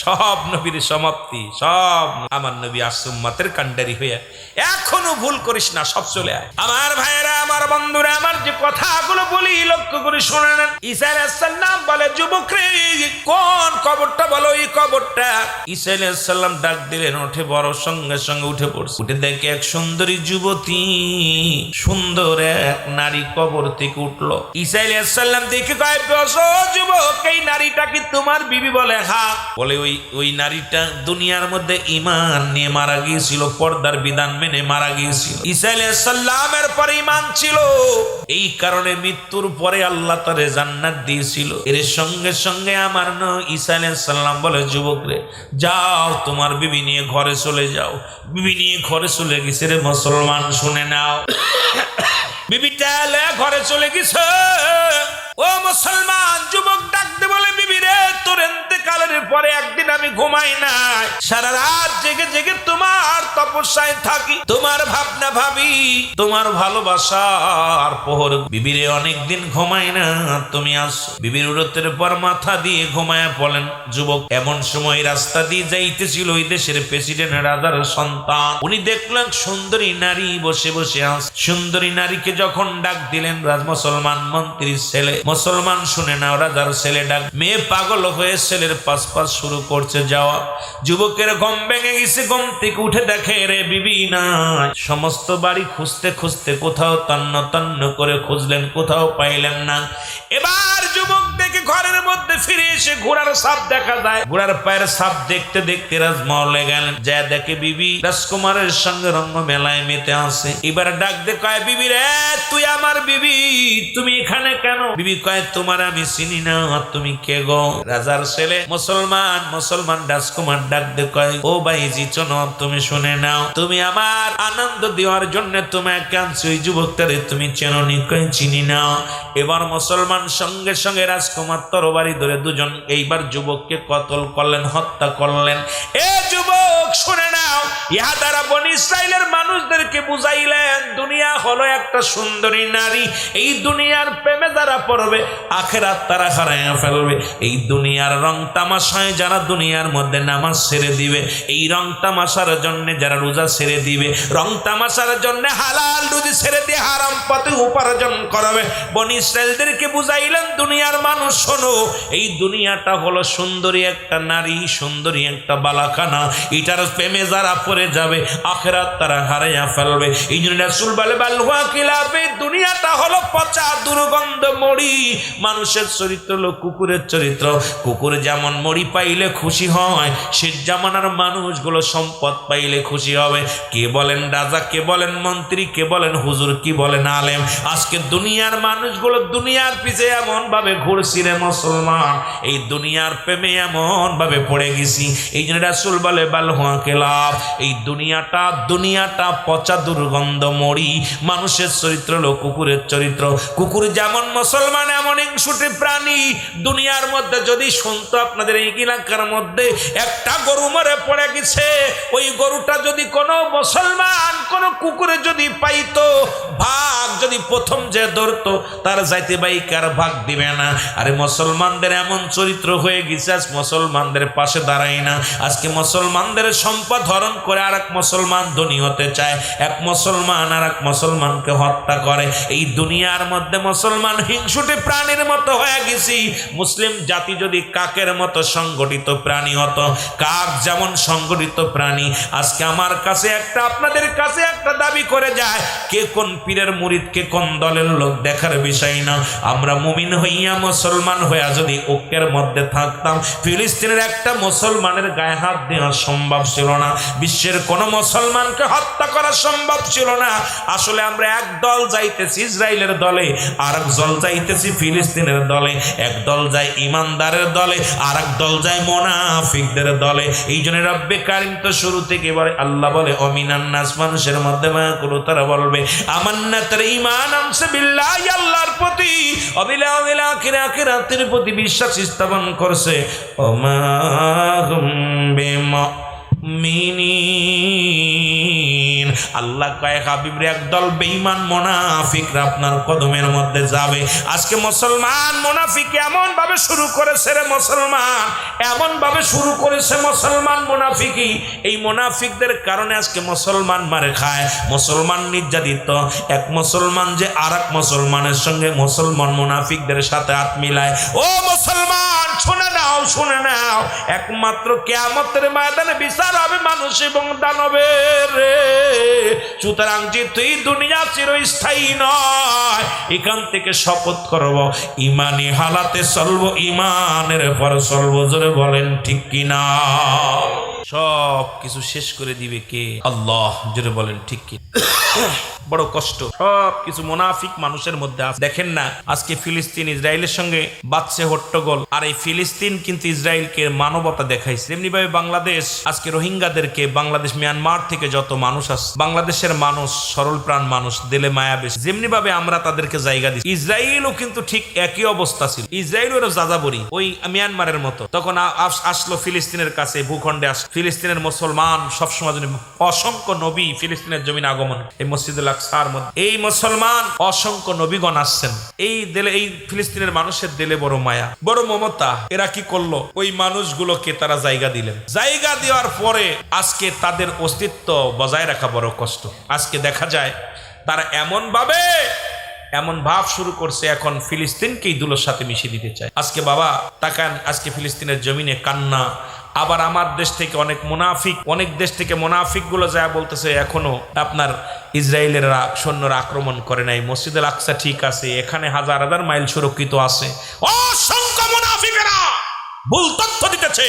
সব নবীর সমাপ্তি, সব আমার নবী আসছে উম্মতের কান্ডারি হইয়া। এখনো ভুল করিস না, সব চলে আয়। আমার ভাইয়েরা, আমার বন্ধুরা, আমার যে কথাগুলো বলি লক্ষ্য করে শুনে নেন। ঈসা আলাইহিস সালাম বলে, যুবক রে, কোন কবরটা বলো? এই কবরটা। ঈসা আলাইহিস সালাম ডাক দিলেন, উঠে বড়, সঙ্গে সঙ্গে উঠে পড়ছে। উঠে দেখে এক সুন্দরী যুবতী, সুন্দর এক নারী কবর থেকে উঠলো। ঈসা আলাইহিস সালাম দেখে কয়, বসো যুবক, এই নারীটা কি তোমার বিবি? বলে হ্যাঁ। বলে ওই নারীটা দুনিয়ার মধ্যে ঈমান নিয়ে মারা গিয়েছিল, পর্দার বিধান মেনে মারা গিয়েছিল। ঈসা আলাইহিস সালামের পরে ঈমান ছিল, এই কারণে মৃত্যুর পরে আল্লাহ তারে জান্নাত দিয়েছিল। এর সঙ্গে সঙ্গে আমার ঈসা আলাইহিস সালাম বলে, যুবক রে, যাও তোমার বিবি নিয়ে ঘরে চলে যাও। বিবি নিয়ে ঘরে চলে গেছে। রে মুসলমান, শুনে নাও, বিবিটা ঘরে চলে গেছে। ও মুসলমান, যুবক ডাকতে বলে, বিবি রে, তোর ইন্তেকালের পরে একদিন আমি ঘুমাই নাই, সারা রাত জেগে জেগে তোমার তপস্যায় থাকি, তোমার ভাবনা ভাবি, তোমার ভালোবাসার প্রহর। বিবিরে অনেকদিন ঘুমাই না, তুমি আসো। বিবির উরতের পর মাথা দিয়ে ঘুমায় পড়লেন। যুবক এমন সময় রাস্তা দিয়ে যাইতেছিল ওই দেশের প্রেসিডেন্ট রাজার সন্তান। উনি দেখলেন সুন্দরী নারী বসে বসে আস। সুন্দরী নারীকে যখন ডাক দিলেন, রাজ মুসলমান মন্ত্রীর ছেলে, মুসলমান শুনে না, রাজার ছেলে ডাক। মেয়ে পাগল হয়ে ছেলের পাশ পাশ শুরু করছে যাওয়া। যুবকের ঘুম ভেঙে গেছে, ঘুম থেকে উঠে দেখে রে বিবি নাই। সমস্ত বাড়ি খুঁজতে খুঁজতে কোথাও তন্ন তন্ন করে খুঁজলেন, কোথাও পাইলেন না। এবার যুবক দেখে ঘরের মধ্যে ফিরে এসে ঘোড়ার ছাপ দেখা যায়। ঘোড়ার পায়ের ছাপ দেখতে দেখতে রাজমহলে গেলেন, যা দেখে বিবি রাজকুমারের সঙ্গে রঙ্গ মেলায় মেতে আছে। এবার ডাক দে কয়, বিবি রে, তুই আমার বিবি, তুমি এখানে কেন? বিবি কয়, তোমার আমি চিনি না, তুমি কে গো? রাজার ছেলে মুসলমান, মুসলমান রাজকুমার ডাক দে কয়, ও ভাইজি চলো, তুমি শুনে নাও, তুমি আমার আনন্দ দেওয়ার জন্য তোমাকে আনছি, ওই যুবকটারে তুমি চেনো নি? কয়, চিনি না। এবার মুসলমান সঙ্গে সঙ্গে রাজকুমার তরবারি ধরে দুজন এইবার যুবককে কতল করলেন, হত্যা করলেন। এ যুবক শুনে নাও, ইহা দ্বারা বনি ইসরাইলের মানুষদেরকে বুঝাইলেন, দুনিয়া হলো একটা সুন্দরী নারী। এই দুনিয়ার প্রেমে যারা পড়বে, আখেরাত তারা হারাইয়া ফেলবে। এই দুনিয়ার রং তামাশায় যারা দুনিয়ার মধ্যে নামাজ ছেড়ে দিবে, এই রং তামাশার জন্য যারা রোজা ছেড়ে দিবে, রং তামাশার জন্য হালাল রুজি ছেড়ে দিয়ে হারাম পথে উপার্জন করবে। বনি ইসরাইলদেরকে বুঝাইলেন, দুনিয়ার মানুষ শোনো, এই দুনিয়াটা হলো সুন্দরী একটা নারী, সুন্দরী একটা বালাখানা। এটার প্রেমে যারা পড়ে যাবে, আখেরাত তারা হারাইয়া ফেলবে। এই জন্য রাসূল বলে, বালহুয়া কিলাবে, দুনিয়াটা হলো পচা দুর্গন্ধ মড়ি। মানুষের চরিত্র হলো কুকুরের চরিত্র। কুকুর যেমন মড়ি পাইলে খুশি হয়, সে জামানার মানুষগুলো সম্পদ পাইলে খুশি হবে। কে বলেন রাজা, কে বলেন মন্ত্রী, কে বলেন হুজুর, কি বলেন আলেম। আজকে দুনিয়ার মানুষগুলো দুনিয়ার পিছে এমন ভাবে ঘুরছি রে মুসলমান, এই দুনিয়ার প্রেমে এমন ভাবে পড়ে গেছি। এই জন্য রাসূল বলে, বালহুয়া কিলাব, এই দুনিয়াটা পচা দুর্গন্ধ মরি। মানুষের চরিত্র হলো কুকুরের চরিত্র। কুকুর যেমন মুসলমান এমন হিংসুটে প্রাণী। দুনিয়ার মধ্যে যদি শুনতো আপনাদের এই এলাকার মধ্যে একটা গরু মরে পড়ে গেছে, ওই গরুটা যদি কোনো মুসলমান কোনো কুকুরে যদি পাইতো, ভাগ যদি প্রথম যে ধরতো তার যাইতে বাইকার ভাগ দিবে না। আরে মুসলমানদের এমন চরিত্র হয়ে গেছে, আজ মুসলমানদের পাশে দাঁড়ায় না। আজকে মুসলমানদের সম্পদ হরণ করে আর এক মুসলমান ধনী হতে চায়, এক মুসলমান আর এক মুসলমানকে হত্যা করে। এই দুনিয়ার মধ্যে মুসলমান হিংসুটে প্রাণীর মতো হয়ে গেছি। মুসলিম জাতি যদি কাকের মতো সংগঠিত প্রাণী হতো, কাক যেমন সংগঠিত প্রাণী, আজকে আমার কাছে একটা আপনাদের কাছে একটা দাবি করে যায়, কে কোন পীরের মুরিদ কে কোন দলের লোক দেখার বিষয় না। আমরা মুমিন হইয়া মুসলমান হইয়া যদি ঐক্যের মধ্যে থাকতাম, ফিলিস্তিনের একটা মুসলমানের গায়ে হাত দেওয়া সম্ভব ছিল না, বিশ্বের কোন মুসলমানকে হত্যা করা সম্ভব ছিল না। আসলে আমরা এক দল যাইতেছি ইসরায়েলের দলে, আর এক দল যাইতেছি ফিলিস্তিনের দলে। এক দল যায় ইমানদারের দলে, আর এক দল যায় মুনাফিকদের দলে। এই জন্য রব্বে কারিম তো শুরু থেকে বলে, আল্লাহ বলে অমিনান নাস, মানুষের মধ্যে তারা বলবে আমান্না, তার ঈমান আনছে বিল্লাহি, আল্লাহর প্রতি, অবিল আখিরাতের প্রতি বিশ্বাস স্থাপন করছে। ওমা হুম বিমুমিনিন, আল্লাহ কয় হাবিব রে একদল বেঈমান মুনাফিকরা আপনার কদমের মধ্যে যাবে। আজকে মুসলমান মুনাফিক এমন ভাবে শুরু করেছে রে মুসলমান, এমন ভাবে শুরু করেছে মুসলমান মুনাফিকি। এই মুনাফিকদের কারণে আজকে মুসলমান মারে খায়, মুসলমান নির্যাতিত। এক মুসলমান যে আর এক মুসলমানের সঙ্গে মুসলমান মুনাফিকদের সাথে হাত মিলায়। ও মুসলমান শুনে নাও, শুনে নাও, একমাত্র কিয়ামতের ময়দানে বিচার হবে মানুষ এবং দানবের রে। সুতরাং যেহেতু এই দুনিয়া চিরস্থায়ী নয়, এখান থেকে শপথ করব ইমানি হালাতে চলবো, ইমানের পর চলবো। জোরে বলেন ঠিক কিনা? সব কিছু শেষ করে দিবে কে? আল্লাহ। জোরে বলেন ঠিক কি? বড় কষ্ট, সব কিছু মুনাফিক মানুষের মধ্যে আছে। দেখেন না আজকে ফিলিস্তিন ইসরায়েলের সঙ্গে বাচ্চা হট্টগোল, আর এই ফিলিস্তিন কিন্তু ইসরায়েলকে মানবতা দেখাইছে। এমনি ভাবে বাংলাদেশ আজকে রোহিঙ্গাদেরকে, বাংলাদেশ মিয়ানমার থেকে যত মানুষ আছে, বাংলাদেশের মানুষ সরল প্রাণ মানুষ, দিলে মায়া বেশি। যেমনি ভাবে আমরা তাদেরকে জায়গা দিই, ইসরায়েলও কিন্তু ঠিক একই অবস্থা ছিল। ইসরায়েলেরও যাযাবরী ওই মিয়ানমারের মতো। তখন আসলো ফিলিস্তিনের কাছে, ভূখণ্ডে আসলো। ফিলিস্তিনের মুসলমান সবসময় অসংখ্য নবী ফিলিস্তিনের জমিনে আগমন, এই মসজিদুল আকসার মধ্যে এই মুসলমান অসংখ্য নবীগণ আসছেন। এই ফিলিস্তিনের মানুষের দিলে বড় মায়া, বড় মমতা। এরা কি করলো? ওই মানুষগুলোকে তারা জায়গা দিলেন। জায়গা দেওয়ার পরে আজকে তাদের অস্তিত্ব বজায় রাখা বড় কষ্ট। আজকে দেখা যায় তারা এমন ভাব শুরু করছে, এখন ফিলিস্তিনকেই দুলোর সাথে মিশিয়ে দিতে চায়। আজকে বাবা তাকান, আজকে ফিলিস্তিনের জমিনে কান্না। আবার আমার দেশ থেকে অনেক দেশ থেকে মুনাফিক গুলো যা বলতেছে, এখনো আপনার ইসরায়েলের সৈন্যরা আক্রমণ করে নাই, মসজিদুল আকসা ঠিক আছে, এখানে হাজার হাজার মাইল সুরক্ষিত আছে। অসংখ্য মুনাফিকেরা ভুল তথ্য দিতেছে।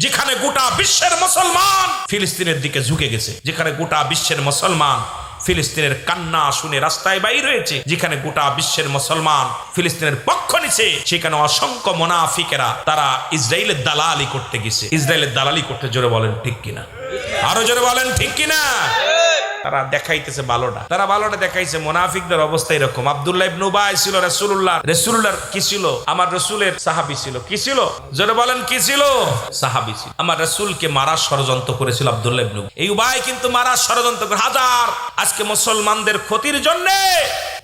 যেখানে গোটা বিশ্বের মুসলমান ফিলিস্তিনের দিকে ঝুঁকে গেছে, যেখানে গোটা বিশ্বের মুসলমান ফিলিস্তিনের কান্না শুনে রাস্তায় বাইর হয়েছে, যেখানে গোটা বিশ্বের মুসলমান ফিলিস্তিনের পক্ষ নিছে, সেখানে অসংখ্য মুনাফিকেরা তারা ইসরায়েলের দালালি করতে গেছে। ইসরায়েলের দালালি করতে, জোরে বলেন ঠিক কিনা? আরো জোরে বলেন ঠিক কিনা? তারা দেখাইতেছে ভালোটা, দেখাইছে। মুনাফিকদের অবস্থা এরকম। আব্দুল্লাহ ইবনে উবাই ছিল রাসূলুল্লাহর কি ছিল? আমার রাসূলের সাহাবী ছিল। কি ছিল? জোরে বলেন কি ছিল? সাহাবী ছিল। আমার রাসূলকে মারার ষড়যন্ত্র করেছিল আব্দুল্লাহ ইবনে উবাই। এই উবাই কিন্তু মারার ষড়যন্ত্র করে হাজার। আজকে মুসলমানদের ক্ষতির জন্য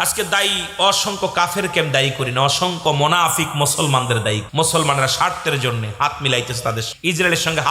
আজকে দায়ী অসংখ্য কাফেরকে দায়ী করি না, অসংখ্য মুনাফিক মুসলমানদের দায়ী। মুসলমানরা স্বার্থের জন্য হাত মিলাইতেছে, তাদের ইসরায়েলের সঙ্গে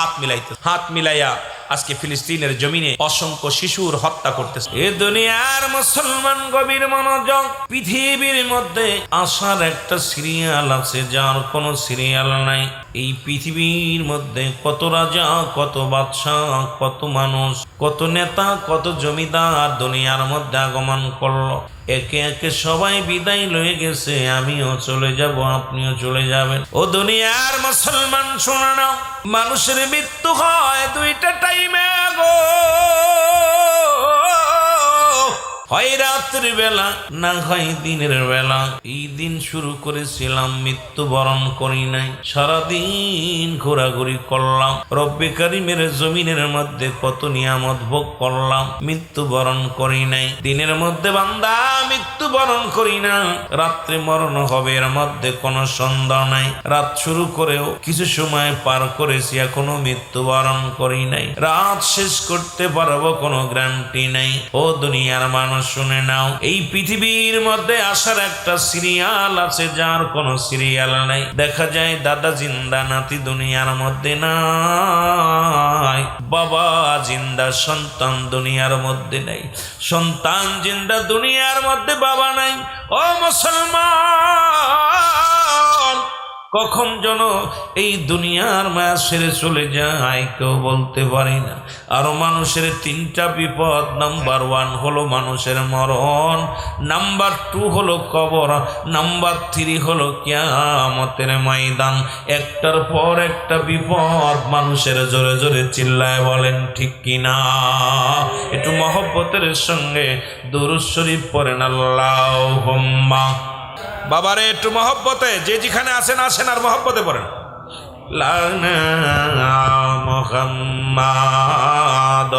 হাত মিলাইয়া আজকে ফিলিস্তিনের জমিনে অসংখ্য শিশুর হত্যা করতেছে। এ দুনিয়ার মুসলমান গভীর মনোযোগ। পৃথিবীর মধ্যে আসার একটা সিরিয়াল আছে, যার কোনো সিরিয়াল নাই। এই পৃথিবীর মধ্যে কত রাজা, কত বাদশাহ, কত মানুষ, কত নেতা, কত জমিদার দুনিয়ার মধ্যে আগমন করলো। একে একে সবাই বিদায় লয়ে গেছে। আমিও চলে যাব, আপনিও চলে যাবেন। ও দুনিয়ার মুসলমান শোনো না, মানুষের মৃত্যু হয় দুইটা টাইমে গো। হয় রাতের বেলা না হয় দিনের বেলা। এই দিন শুরু করেছিলাম, মৃত্যুবরণ করি নাই, সারাদিন ঘোরাঘুরি করলাম, রব্বে কারিমের জমিনের মধ্যে কত নিয়ামত ভোগ করলাম, মৃত্যুবরণ করি নাই। দিনের মধ্যে বান্দা মৃত্যুবরণ করি না, রাত্রে মরণ হবে, এর মধ্যে কোনো সন্দেহ নাই। রাত শুরু করেও কিছু সময় পার করেছি, এখনো মৃত্যুবরণ করি নাই। রাত শেষ করতে পারবো কোনো গ্যারান্টি নাই। ও দুনিয়ার মানুষ শুনে নাও, এই পৃথিবীর মধ্যে আসার একটা সিরিয়াল আছে, যার কোনো সিরিয়াল নাই। দেখা যায় দাদা জিন্দা, নাতি দুনিয়ার মধ্যে নাই, বাবা জিন্দা, সন্তান দুনিয়ার মধ্যে নাই, সন্তান জিন্দা, দুনিয়ার মধ্যে বাবা নাই। ও মুসলমান, কখন যেন এই দুনিয়ার মায়া ছেড়ে চলে যায় কেউ বলতে পারি না। আরো মানুষের তিনটা বিপদ। নাম্বার 1 হলো মানুষের মরণ, নাম্বার 2 হলো কবর, নাম্বার 3 হলো কিয়ামতের ময়দান। একটার পর একটা বিপদ মানুষের জোরে জোরে চিল্লায় বলেন ঠিক কিনা? একটু মহব্বতের সঙ্গে দুরূদ শরীফ পড়েন আল্লাহুম্মা। বাবারে একটু মহব্বতে, যে যেখানে আছেন আসেন আর মহব্বতে পড়েন লানা মুহাম্মাদ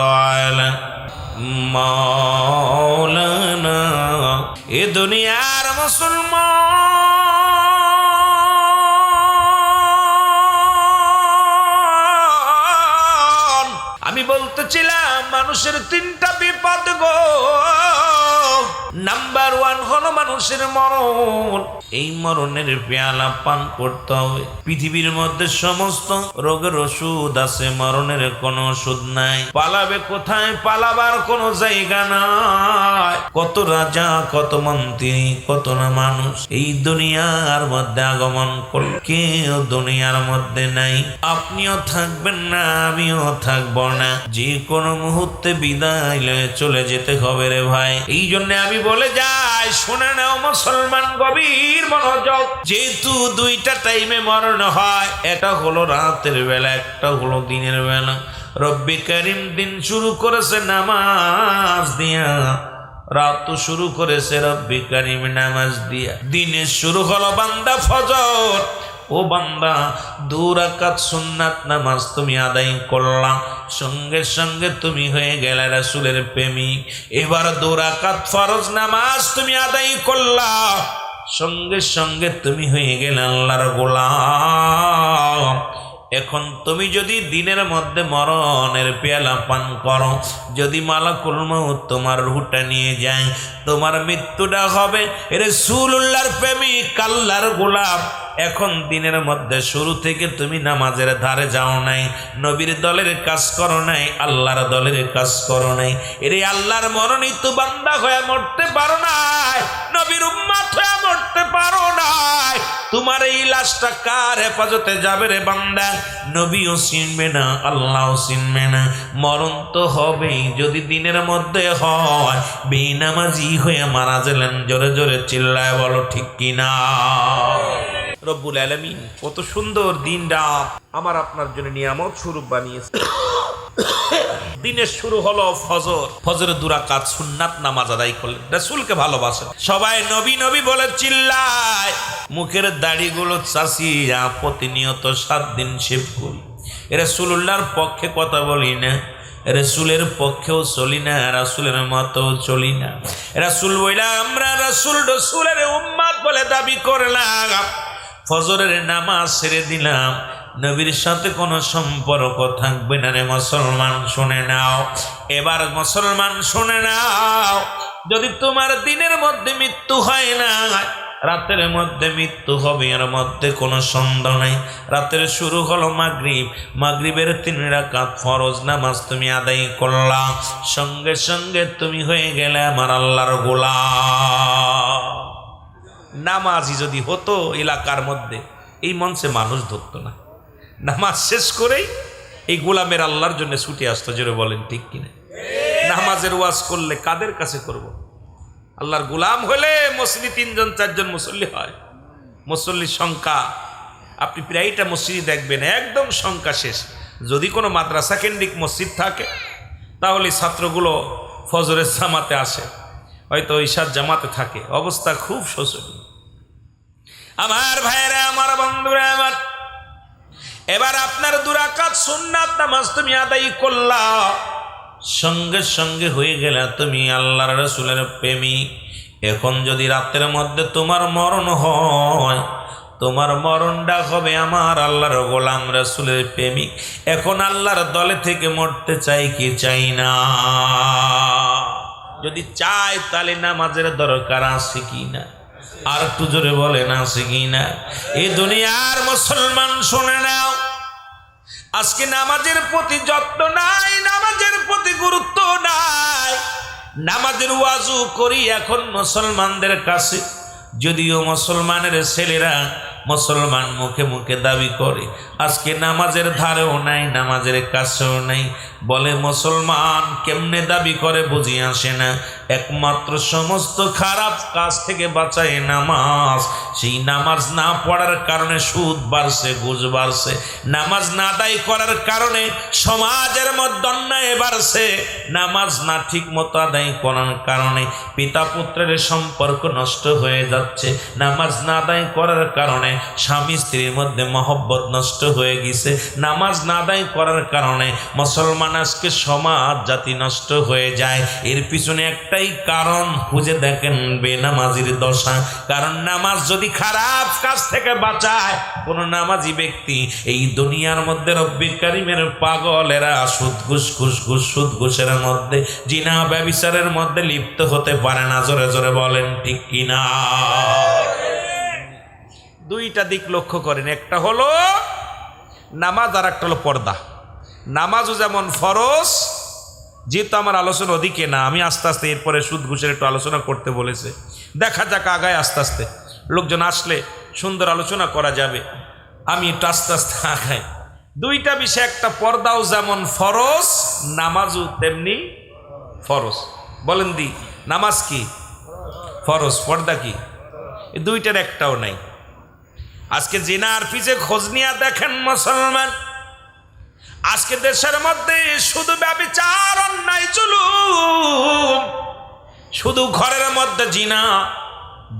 মাওলানা। এ দুনিয়ার মুসলমান, আমি বলতেছিলাম মানুষের তিনটা বিপদ গো। নাম্বার 1 হলো মানুষের মরণ। এই মরণের পেয়ালা পান করতে হবে। পৃথিবীর মধ্যে সমস্ত রোগের ওষুধ আছে, মরণের কোনো ওষুধ নাই। পালাবে কোথায়? পালাবার কোনো জায়গা নাই। কত রাজা, কত মন্ত্রী, কত না মানুষ এই দুনিয়ার মধ্যে আগমন করল, কেউ দুনিয়ার মধ্যে নাই। আপনিও থাকবেন না, আমিও থাকবো না, যে কোনো মুহূর্তে বিদায় লয়ে চলে যেতে হবে রে ভাই। এই জন্য আমি বলে যাই, শুনে নাও মুসলমান, গভীর মনোযোগ। যেহেতু দুইটা টাইমে মরণ হয়, এটা হলো রাতের বেলা, একটা হলো দিনের বেলা। রব্বে কারিম দিন শুরু করেছে নামাজ দিয়া, রাত শুরু করেছে রব্বে কারিম নামাজ দিয়া। দিনের শুরু হলো বান্দা ফজর। ও বান্দা, 2 রাকাত সুন্নাত নামাজ তুমি আদায় করলাম, সঙ্গে সঙ্গে তুমি হয়ে গেলে রাসূলের প্রেমিক। এবার 2 রাকাত ফরজ নামাজ তুমি আদায় করলা, সঙ্গে সঙ্গে তুমি হয়ে গেলে আল্লাহর গোলাম। এখন তুমি যদি দিনের মধ্যে মরণের পেয়ালা পান করো, যদি মালাকুল মউত তোমার রূহটা নিয়ে যায়, তোমার মৃত্যুটা হবে রাসূলুল্লাহর প্রেমিক, আল্লাহর গোলাম। এখন দিনের মধ্যে শুরু থেকে তুমি নামাজের ধারে যাও নাই, নবীর দলের কাজ করো নাই, আল্লাহর দলের কাজ করো নাই। এর আল্লাহর মনোনীত বান্দা হয়ে মরতে পারো নাই, নবীর উম্মত হয়ে মরতে পারো নাই। তোমার এই লাশটা কার হেফাজতে যাবে রে বান্দা? নবীও চিনবে না, আল্লাহও চিনবে না। মরণ তো হবেই, যদি দিনের মধ্যে হয়। বেনামাজি হয়ে মারা গেলেন, জোরে জোরে চিল্লায় বলো ঠিক কিনা? রব্বুল আলামিন কত সুন্দর দিন রাত আমার আপনার জন্য নিয়ামত স্বরূপ বানিয়েছে। দিনের শুরু হলো ফজর, ফজরে 2 রাকাত সুন্নাত নামাজ আদায় করলেন, রাসূলকে ভালোবাসেন, সবাই নবী নবী বলে চিল্লায়। মুখের দাড়িগুলো চাচিয়া প্রতিনিয়ত 7 দিন শেভ করি। রাসূলুল্লাহর পক্ষে কথা বলি না, রাসূলের পক্ষেও চলি না, রাসূলের মতো চলি না। রাসূল বইলা আমরা রাসূলের উম্মত বলে দাবি করলাম, ফজরের নামাজ ছেড়ে দিলাম, নবীর সাথে কোনো সম্পর্ক থাকবে না রে মুসলমান। শুনে নাও, এবার মুসলমান শুনে নাও, যদি তোমার দিনের মধ্যে মৃত্যু হয় না, রাতের মধ্যে মৃত্যু হবে, এর মধ্যে কোনো সন্দেহ নাই। রাতের শুরু হলো মাগরিব, মাগরিবের 3 রাকাত ফরজ নামাজ তুমি আদায় করলা, সঙ্গে সঙ্গে তুমি হয়ে গেলে আমার আল্লাহর গোলাম। নামাজি যদি হতো এলাকার মধ্যে, এই মঞ্চে মানুষ ধরতো না। নামাজ শেষ করেই এই গোলামের আল্লাহর জন্য ছুটে আসতো, জোরে বলেন ঠিক কিনা? নামাজের ওয়াজ করলে কাদের কাছে করব? আল্লাহর গোলাম হলে মসজিদে 3 জন 4 জন মুসল্লি হয়। মুসল্লির সংখ্যা আপনি প্রায়টা মসজিদে দেখবেন একদম সংখ্যা শেষ। যদি কোনো মাদ্রাসা কেন্দ্রিক মসজিদ থাকে, তাহলে ছাত্রগুলো ফজরের জামাতে আসে। হয়তো ঈশার জামাতে থাকে, অবস্থা খুব শোচনীয়। আমার ভাইয়েরা, আমার বন্ধুরা আমার, এবার আপনার 2 রাকাত সুন্নাত নামাজ তুমি আদায় করলা, সঙ্গে সঙ্গে হয়ে গেলা তুমি আল্লাহর রাসূলের প্রেমিক। এখন যদি রাতের মধ্যে তোমার মরণ হয়, তোমার মরণটা হবে আমার আল্লাহর গোলাম রাসূলের প্রেমিক। এখন আল্লাহর দলে থেকে মরতে চাই কি চাই না? যদি চাই তাহলে নামাজের দরকার আছে কি না? আর একটু জোরে বলেন আছে কি না? এই দুনিয়ার মুসলমান শুনে নাও, আজকে নামাজের প্রতি যত্ন নাই, নামাজের প্রতি গুরুত্ব নাই। নামাজের ওয়াজু করি এখন মুসলমানদের কাছে, যদিও মুসলমানের ছেলেরা মুসলমান মুখে মুখে দাবি করে, আজকে নামাজের ধারেও নাই, নামাজের কাছেও নাই। বলে মুসলমান কেমনে দাবি করে বুঝি আসে না। একমাত্র সমস্ত খারাপ কাজ থেকে বাঁচায় নামাজ। সেই নামাজ না পড়ার কারণে সুদ বাড়ছে, ঘুষ বাড়ছে। নামাজ না আদায় করার কারণে সমাজের মধ্যে অন্যায় বাড়ছে। নামাজ না ঠিক মতো আদায় করার কারণে পিতা পুত্রের সম্পর্ক নষ্ট হয়ে যাচ্ছে। নামাজ না আদায় করার কারণে স্বামী স্ত্রীর মধ্যে মহব্বত নষ্ট হয়ে গেছে। নামাজ না আদায় করার কারণে মুসলমান আজকে সমাজ জাতি নষ্ট হয়ে যায়। এর পিছনে একটাই কারণ, খুঁজে দেখেন বেনামাজির দশা। কারণ নামাজ যদি খারাপ কাজ থেকে বাঁচায় কোন নামাজি ব্যক্তি, এই দুনিয়ার মধ্যে রব্বি কারিমের পাগলেরা সুদ ঘুষ সুদ ঘুষের মধ্যে, জিনা ব্যভিচারের মধ্যে লিপ্ত হতে পারে না। জোরে জোরে বলেন ঠিক কিনা? 2টা দিক লক্ষ্য করেন, একটা হলো নামাজ আর একটা হলো পর্দা। নামাজও যেমন ফরজ, যেহেতু আমার আলোচনা ওদিকে না, আমি আস্তে আস্তে এরপরে সুদ ঘুষের একটু আলোচনা করতে বলেছে, দেখা যাক আগায় আস্তে আস্তে লোকজন আসলে সুন্দর আলোচনা করা যাবে। আমি একটু আস্তে আস্তে আগাই। 2টা বিষয়, একটা পর্দাও যেমন ফরজ, নামাজও তেমনি ফরজ। বলেন দি, নামাজ কি ফরজ, পর্দা কি? এই 2টার একটাও নাই। আজকে জিনার পিছে খোঁজ নিয়ে দেখেন মুসলমান, আজকে দেশের মধ্যে শুধু ব্যভিচার, অন্যায়, জুলুম। শুধু ঘরের মধ্যে জিনা,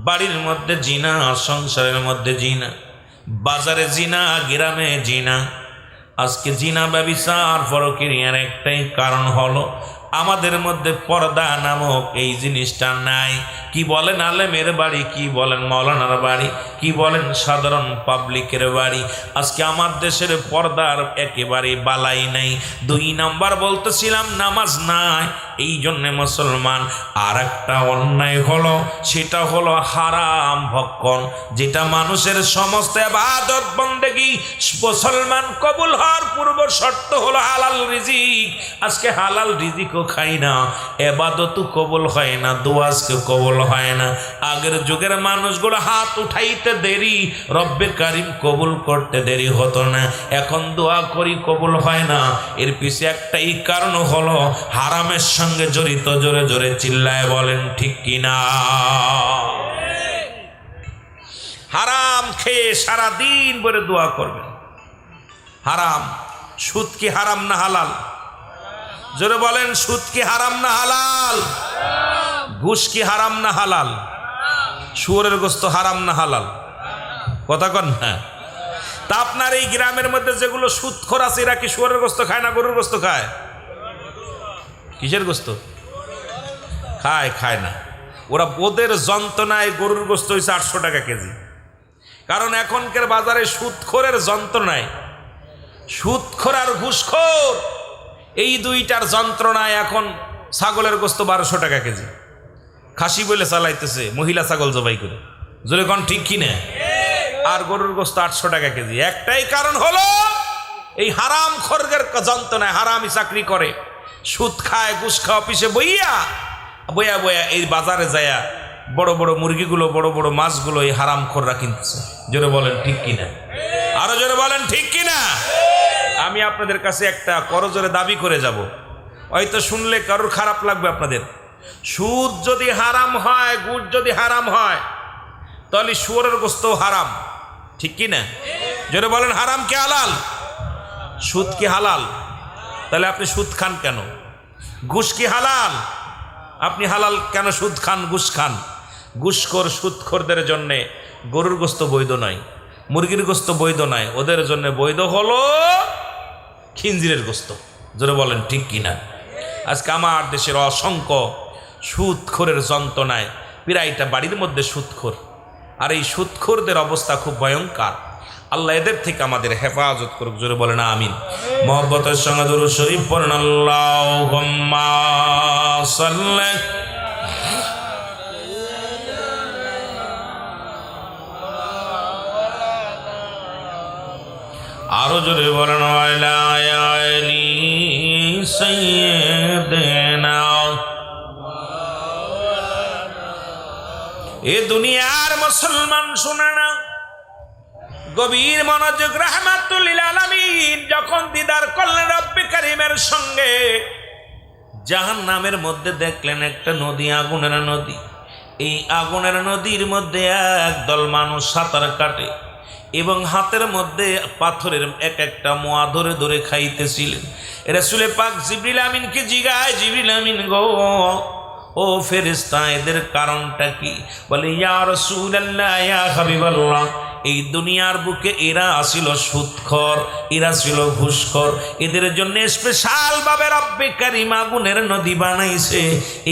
বাড়ির মধ্যে জিনা, সংসারের মধ্যে জিনা, বাজারে জিনা, গ্রামে জিনা। আজকে জিনা ব্যভিচার পরকীয়ার একটাই কারণ হলো আমাদের মধ্যে পর্দা নামক এই জিনিসটা নাই। কি বলেন আলেমের বাড়ি, কি বলেন মৌলানার বাড়ি, কি বলেন সাধারণ পাবলিকের বাড়ি, আজকে আমার দেশের পর্দার একেবারে বালাই নাই। 2 নাম্বার বলতেছিলাম নামাজ নাই, এই জন্যে মুসলমান। আর একটা অন্যায় হলো, সেটা হলো হারাম ভক্ষণ, যেটা মানুষের সমস্ত ইবাদত বন্দেগী মুসলমান কবুল হওয়ার পূর্ব শর্ত হলো হালাল রিজিক। আজকে হালাল রিজিকও খাই না, ইবাদতও কবুল হয় না, দোয়া আজকে কবুল হয় না। আগের যুগের মানুষগুলো হাত উঠাইতে দেরি, রব্বে কারিম কবুল করতে দেরি হতো না। এখন দোয়া করি কবুল হয় না। এর পিছে একটাই কারণ হলো হারামের সঙ্গে জড়িত। জোরে জোরে চিল্লায় বলেন ঠিক কিনা? হারাম খেয়ে সারা দিন ভরে দোয়া করবেন। হারাম, সুদ কি হারাম না হালাল? জোরে বলেন, সুদ কি হারাম না হালাল? ঘুষ কি হারাম না হালাল? শুয়োরের গোস্ত হারাম না হালাল? কথা কন না? তা আপনার এই গ্রামের মধ্যে যেগুলো সুদখোর আছে, এরা কি শুয়োরের গোস্ত খায় না গরুর গোস্ত খায়? কিসের গোস্ত খায়? খায় না। ওরা ওদের যন্ত্রণায় গরুর গোস্ত হয়েছে 800 টাকা কেজি। কারণ এখনকার বাজারে সুদখোরের যন্ত্রণায়, সুদখোর আর ঘুষখোর এই 2টার যন্ত্রণায় এখন ছাগলের গোস্ত 1200 টাকা কেজি। খাসি বলে চালাইতেছে, মহিলা ছাগল জবাই করে। জোরে কোন ঠিক কিনা? আর গরুর গোস্ত 800 টাকা কেজি। একটাই কারণ হলো এই হারাম খোরগের যন্ত্রণায়। হারামি চাকরি করে, সুদ খায়, ঘুষ খায়, অফিসে বইয়া বইয়া বইয়া এই বাজারে যায়া বড় বড় মুরগিগুলো, বড় বড় মাছগুলো এই হারাম খোররা কিনতেছে। জোরে বলেন ঠিক কিনা? আরো জোরে বলেন ঠিক কিনা? আমি আপনাদের কাছে একটা করজোরে দাবি করে যাব, হয়তো শুনলে কারোর খারাপ লাগবে আপনাদের। সুদ যদি হারাম হয়, ঘুষ যদি হারাম হয়, তাহলে শুয়োরের গোস্ত হারাম, ঠিক কিনা? জোরে বলেন, হারাম কি হালাল? সুদ কি হালাল? তাহলে আপনি সুদ খান কেন? ঘুষ কি হালাল? আপনি হালাল কেন সুদ খান, ঘুষ খান? ঘুষখোর সুদখোরদের জন্যে গরুর গোস্ত বৈধ নয়, মুরগির গোস্ত বৈধ নয়, ওদের জন্য বৈধ হলো খিনজিরের গোস্ত। জোরে বলেন ঠিক কিনা? আজকে আমার দেশের অসংখ্য সুদখোরের যন্ত্রণায় প্রায়টা বাড়ির মধ্যে সুদখোর, আর এই সুদখোরদের অবস্থা খুব ভয়ঙ্কর। আল্লাহ এদের থেকে আমাদের হেফাজত করুক। জোরে বলেন আমিন। মহব্বতের সঙ্গে দুরূদ শরীফ পড়েন আল্লাহুম্মা সাল্লি। আরো জোরে বলেন ওয়ালা আলি সাইয়্যিদিনা। এ দুনিয়ার মুসলমান শুনে না, গভীর মনোযোগ। রাহমাতুল লিল আলামিন যখন দিদার করলেন রব্বে কারীমের সঙ্গে, জাহান্নামের মধ্যে দেখলেন একটা নদী, আগুনের নদী। এই আগুনের নদীর মধ্যে একদল মানুষ সাঁতার কাটে এবং হাতের মধ্যে পাথরের এক একটা মোয়া ধরে ধরে খাইতেছিলেন। রাসূল পাক জিবরিল আমিনকে জিগায়, জিবরিল আমিন গো, ও ফেরেশতা, এদের কারণটা কি? বলে ইয়া রাসূলুল্লাহ, ইয়া হাবিবাল্লাহ, এই দুনিয়ার বুকে এরা ছিল সুদখোর, এরা ছিল ঘুষখোর। এদের জন্য স্পেশাল ভাবে রব্বে কারীম আগুনের নদী বানাইছে।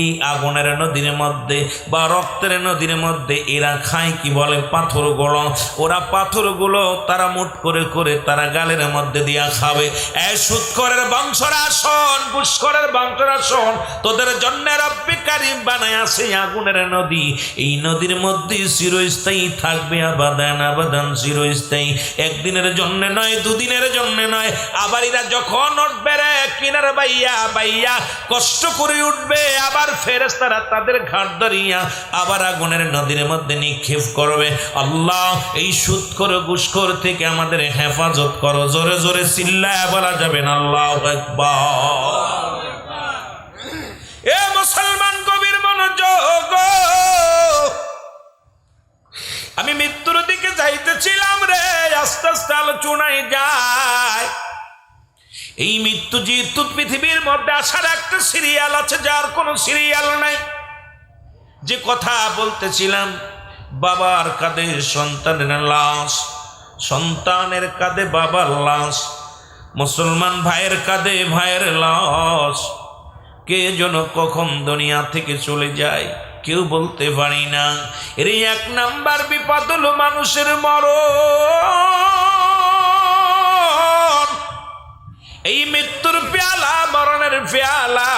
এই আগুনের নদীর মধ্যে বা রক্তের নদীর মধ্যে এরা খায় কি বলে পাথরগুলো। ওরা পাথরগুলো তারা মুঠ করে করে তারা গালের মধ্যে দিয়া খাবে। এই সুদখোরের বংশরা শোন, ঘুষখোরের বংশরা শোন, তোদের জন্য রব্বে কারীম বানাইছে আগুনের নদী। এই নদীর মধ্যে চিরস্থায়ী থাকবে, আবাদান চিরস্থায়ী। একদিনের জন্য নয়, দুদিনের জন্য নয়। আবার এরা যখন উঠবে রে কিনার বাইয়া বাইয়া কষ্ট করে উঠবে, আবার ফেরেশতারা তাদের ঘাট ধরিয়া আবার আগুনের নদীর মধ্যে নিক্ষেপ করবে। আল্লাহ এই সুদখোর ঘুষখোর থেকে আমাদের হেফাজত করো। জোরে জোরে চিল্লায়া বলা যাবে না আল্লাহু আকবার। এ মুসলমান গভীর মনোযোগ। আমি মৃত্যুর দিকে যাইতেছিলাম রে, আস্তে আস্তে আলোচনায় যায়। এই মৃত্যু যেহেতু পৃথিবীর মধ্যে আসার একটা সিরিয়াল আছে, যার কোনো সিরিয়াল নাই। যে কথা বলতেছিলাম, বাবার কাঁধে সন্তানের লাশ, সন্তানের কাঁধে বাবার লাশ, মুসলমান ভাইয়ের কাঁধে ভাইয়ের লাশ। কে যেন কখন দুনিয়া থেকে চলে যায় কেউ বলতে পারি না। এর এক নাম্বার বিপদ হলো মানুষের মরণ। এই মৃত্যুর পেয়ালা, মরণের পেয়ালা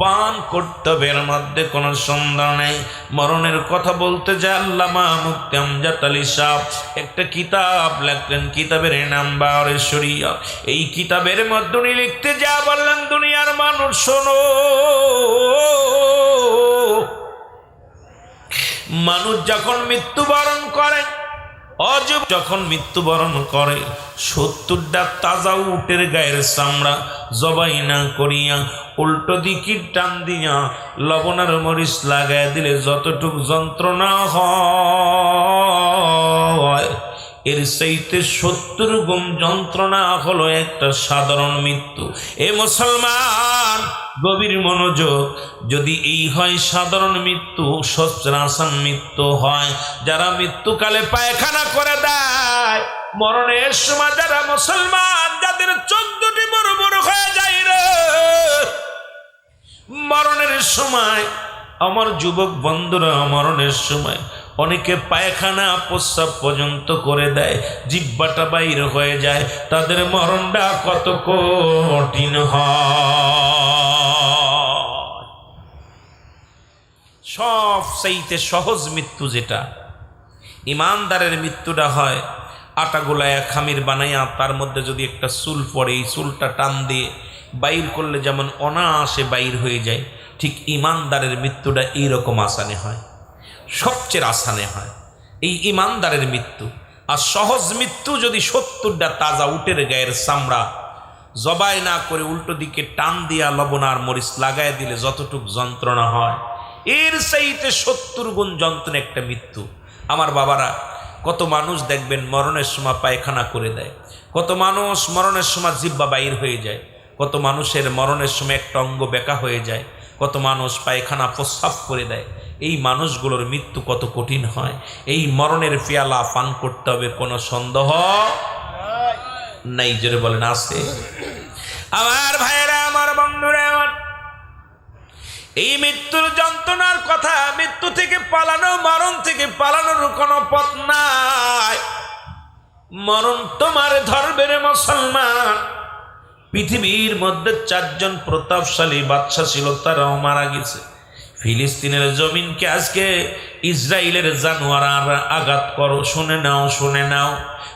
পান করতে হবে, এর মধ্যে কোনো সন্দেহ নেই। মরণের কথা বলতে যে আল্লামা মুফতি আমজাদ আলী সাহেব একটা কিতাব লেখলেন, কিতাবের নাম বাওয়ারে শরিয়া। এই কিতাবের মধ্যে উনি লিখতে যা বললেন, দুনিয়ার মানুষ শোনো, মানুষ যখন মৃত্যুবরণ করে, অজব যখন মৃত্যুবরণ করে, 70টা তাজা উটের গায়ের চামড়া জবাই না করিয়া উল্টো দিকে টান দিয়া লবণের মরিচ লাগাই দিলে যতটুক যন্ত্রণা হয়, এর চাইতে 70 গুণ যন্ত্রণা হলো একটা সাধারণ মৃত্যু। এ মুসলমান গভীর মনোযোগ। যদি এই হয় সাধারণ মৃত্যু, সবচেয়ে আসান মৃত্যু হয় যারা মৃত্যুকালে পায়খানা করে দেয়। মরণের সময় যারা মুসলমান, যাদের চোখ দুটি বড় বড় হয়ে যায় রে, মরণের সময় আমার যুবক বন্ধুরা, মরণের সময় অনেকে পায়খানা প্রস্রাব পর্যন্ত করে দেয়, জিহ্বাটা বাইর হয়ে যায়। তাদের মরণটা কত কঠিন হয়। সব চাইতে সহজ মৃত্যু যেটা, ইমানদারের মৃত্যুটা হয় আটা গোলায় খামির বানাইয়া তার মধ্যে যদি একটা চুল পড়ে, এই চুলটা টান দিয়ে বাইর করলে যেমন অনায়াসে বাইর হয়ে যায়, ঠিক ইমানদারের মৃত্যুটা এইরকম আসানে হয়, সবচেয়ে আসানে হয় এই ইমানদারের মৃত্যু। আর সহজ মৃত্যু যদি 70টা তাজা উটের গায়ের চামড়া জবাই না করে উল্টো দিকে টান দিয়া লবণ আর মরিচ লাগাই দিলে যতটুক যন্ত্রণা হয়, এর চাইতে 70 গুণ যন্ত্রণা একটা মৃত্যু। আমার বাবারা, কত মানুষ দেখবেন মরণের সময় পায়খানা করে দেয়, কত মানুষ মরণের সময় জিহ্বা বাইর হয়ে যায়, কত মানুষের মরণের সময় একটা অঙ্গ বেঁকা হয়ে যায়, কত মানুষ পায়খানা প্রস্রাব করে দেয়। এই মানুষগুলোর মৃত্যু কত কঠিন হয়। এই মরণের পেয়ালা পান করতে হবে, কোনো সন্দেহ নাই। জোরে বলেন আছে? আমার ভাইয়েরা, আমার বন্ধুরা, আমার এই মৃত্যুর যন্ত্রণার কথা, মৃত্যু থেকে পালানো, মরণ থেকে পালানোর কোনো পথ নাই। মরণ তোমার ধরবে রে মুসলমান। পৃথিবীর মধ্যে 4 জন প্রতাপশালী বাদশা ছিল, তারাও মারা গেছে। ফিলিস্তিনের জমিনকে আজকে ইসরায়েলের জানোয়াররা আঘাত করো। শুনে নাও, শুনে নাও।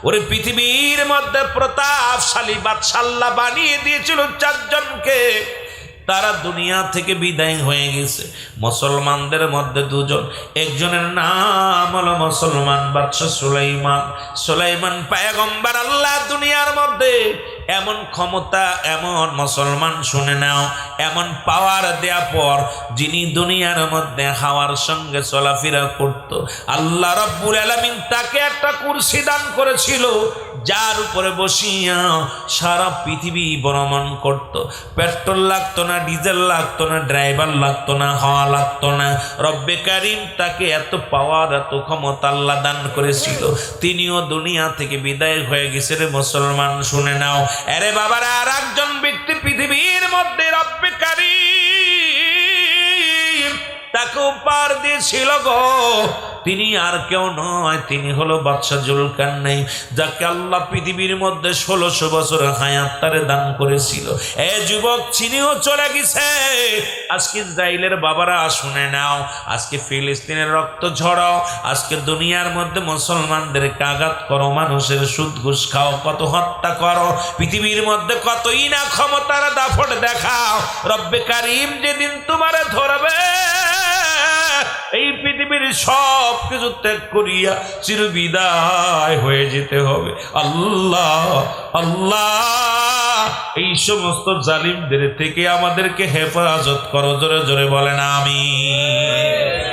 ওরে পৃথিবীর মধ্যে প্রতাপশালী বাদশা আল্লাহ বানিয়ে দিয়েছিল 4 জনকে, তারা দুনিয়া থেকে বিদায় হয়ে গেছে। মুসলমানদের মধ্যে 2 জন, একজনের নাম হলো মুসলমান বাদশা সুলাইমান। সুলাইমান পয়গম্বর। আল্লাহ দুনিয়ার মধ্যে এমন ক্ষমতা, এমন মুসলমান শুনে নাও, এমন পাওয়ার দেয়া পর যিনি দুনিয়ার মধ্যে হাওয়ার সঙ্গে চলাফেরা করত, আল্লাহ রাব্বুল আলামিন তাকে একটা কুরসি দান করেছিল, যার উপরে বসিয়া সারা পৃথিবী ভ্রমণ করত। পেট্রোল লাগতো না, ডিজেল লাগতো না, ড্রাইভার লাগতো না, হাওয়া লাগতো না। রব্বে কারিম তাকে এত পাওয়ার, এত ক্ষমতা আল্লাহ দান করেছিল। তিনিও দুনিয়া থেকে বিদায় হয়ে গেছে রে মুসলমান, শুনে নাও। আরে বাবারা, আর একজন ব্যক্তি পৃথিবীর মধ্যে রব্বে কারিম তাকে উপহার দিয়েছিল গো। তিনি আর কেউ নয়, তিনি হলো বাদশা জুলকারনাইন, যাকে আল্লাহ পৃথিবীর মধ্যে 1600 বছর হায়াত তারে দান করেছিল। এ যুবক, চিনিও চলে গেছে। আজকে ইসরায়েলের বাবারা শুনে নাও, আজকে ফিলিস্তিনের রক্ত ঝরাও, আজকে দুনিয়ার মধ্যে মুসলমানদেরকে আঘাত করো, মানুষের সুদ ঘুষ খাও, কত হত্যা করো, পৃথিবীর মধ্যে কতই না ক্ষমতার দাপট দেখাও। রব্বে কারিম যেদিন তোমারে ধরবে, এই পৃথিবীর সব কিছু ত্যাগ করিয়া চিরবিদায় হয়ে যেতে হবে। আল্লাহ আল্লাহ, এই সমস্ত জালিমদের থেকে আমাদেরকে হেফাজত করো। জোরে জোরে বলেন আমিন।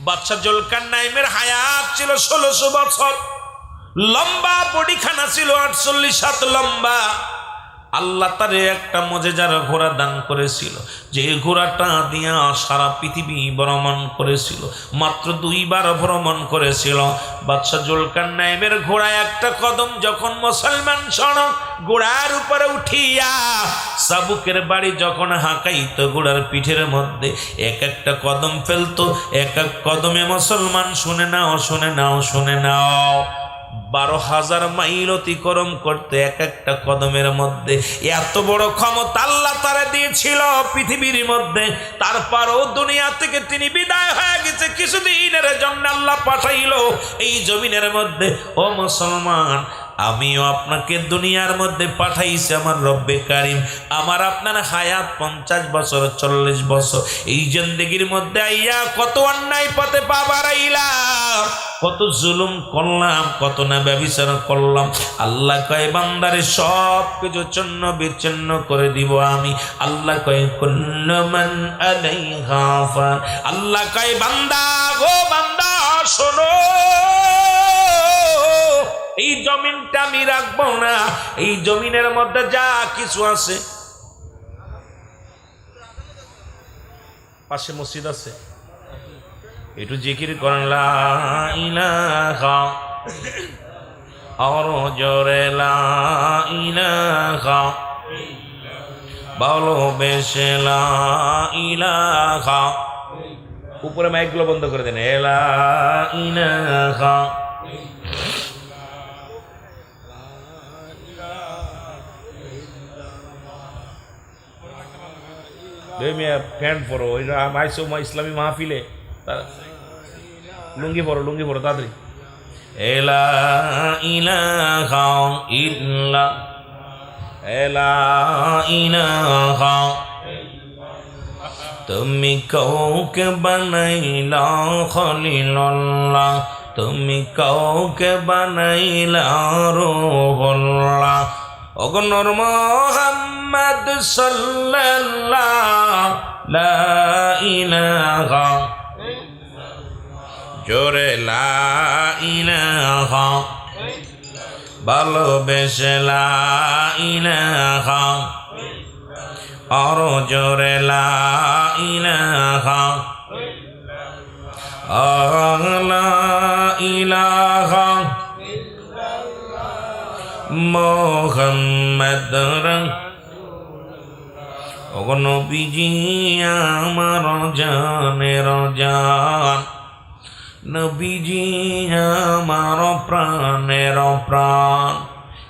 বাদশা জুলকারনাইনের হায়াত ছিল 1600 বছর। লম্বা বডিখানা ছিল 48 হাত লম্বা। আল্লাহ তারে একটা মজেজার ঘোড়া দান করেছিল, যে ঘোড়াটা দিয়া সারা পৃথিবী ভ্রমণ করেছিল। মাত্র 2 বার ভ্রমণ করেছিল। বাদশা জুলকারনাইনের ঘোড়া একটা কদম যখন মুসলমান সড়ক ঘোড়ার উপরে উঠিয়া চাবুকের বাড়ি যখন হাঁকাইতো, ঘোড়ার পিঠের মধ্যে এক একটা কদম ফেলতো, এক এক কদমে মুসলমান, শুনে নাও, শুনে নাও, শুনে নাও, 12,000 মাইল অতিক্রম করতে এক একটা কদমের মধ্যে। এত বড় ক্ষমতা আল্লাহ তারা দিয়েছিল পৃথিবীর মধ্যে। তারপরও দুনিয়া থেকে তিনি বিদায় হয়ে গেছে। কিছুদিনের জন্য আল্লাহ পাঠাইলো এই জমিনের মধ্যে। ও মুসলমান, আমিও আপনাকে দুনিয়ার মধ্যে পাঠাইছি আমার রব্বে কারিম। আমার আপনার হায়াত 50 বছর, 40 বছর। এই জিন্দেগির মধ্যে আইয়া কত অন্যায় পথে পা বাড়াইলাম, কত জুলুম করলাম, কত না ব্যভিচার করলাম। আল্লাহ কয় বান্দারে সব কিছু চন্ন বিচ্ছিন্ন করে দিব আমি। আল্লাহ কয় কুল্লু মান আলাইহা ফান। আল্লাহ কয় বান্দা, গো বান্দা শোনো, এই জমিনটা আমি রাখবো না। এই জমিনের মধ্যে যা কিছু আছে, পাশে মসজিদ আছে, একটু জিকির করেন লা ইলাহা, আর জোরে লা ইলাহা, ভালোবেসে লা ইলাহা। উপরে মাইকগুলো বন্ধ করে দেন। লা ইলাহা, প্যান্ট পরো, ওইটা আইসো ইসলামী মাহফিলে, লুঙ্গি পরো, লুঙ্গি পরো তাড়াতাড়ি। এলা ইলাহা ইল্লা, এলা ইলাহা, তুমি কাউকে বানাইলা খলিলুল্লাহ, তুমি কাউকে বানাইলা রূহুল্লাহ। ওগো নূর মুহাম্মদ সাল্লাল্লাহু লা ইলাহা, জোরে লা ইলাহা, ভালোবেসে লা ইলাহা, আর জোরে লা ইলাহা লা ইলাহা মুহাম্মাদুর ওগো নবীজি আমার জানের জান, নবীজি আমার প্রাণের প্রাণ।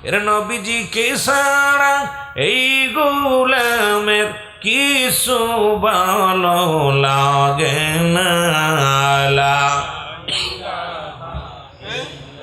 এর নবীজি কে সারা এই গোলামের কিছু ভালো লাগে না।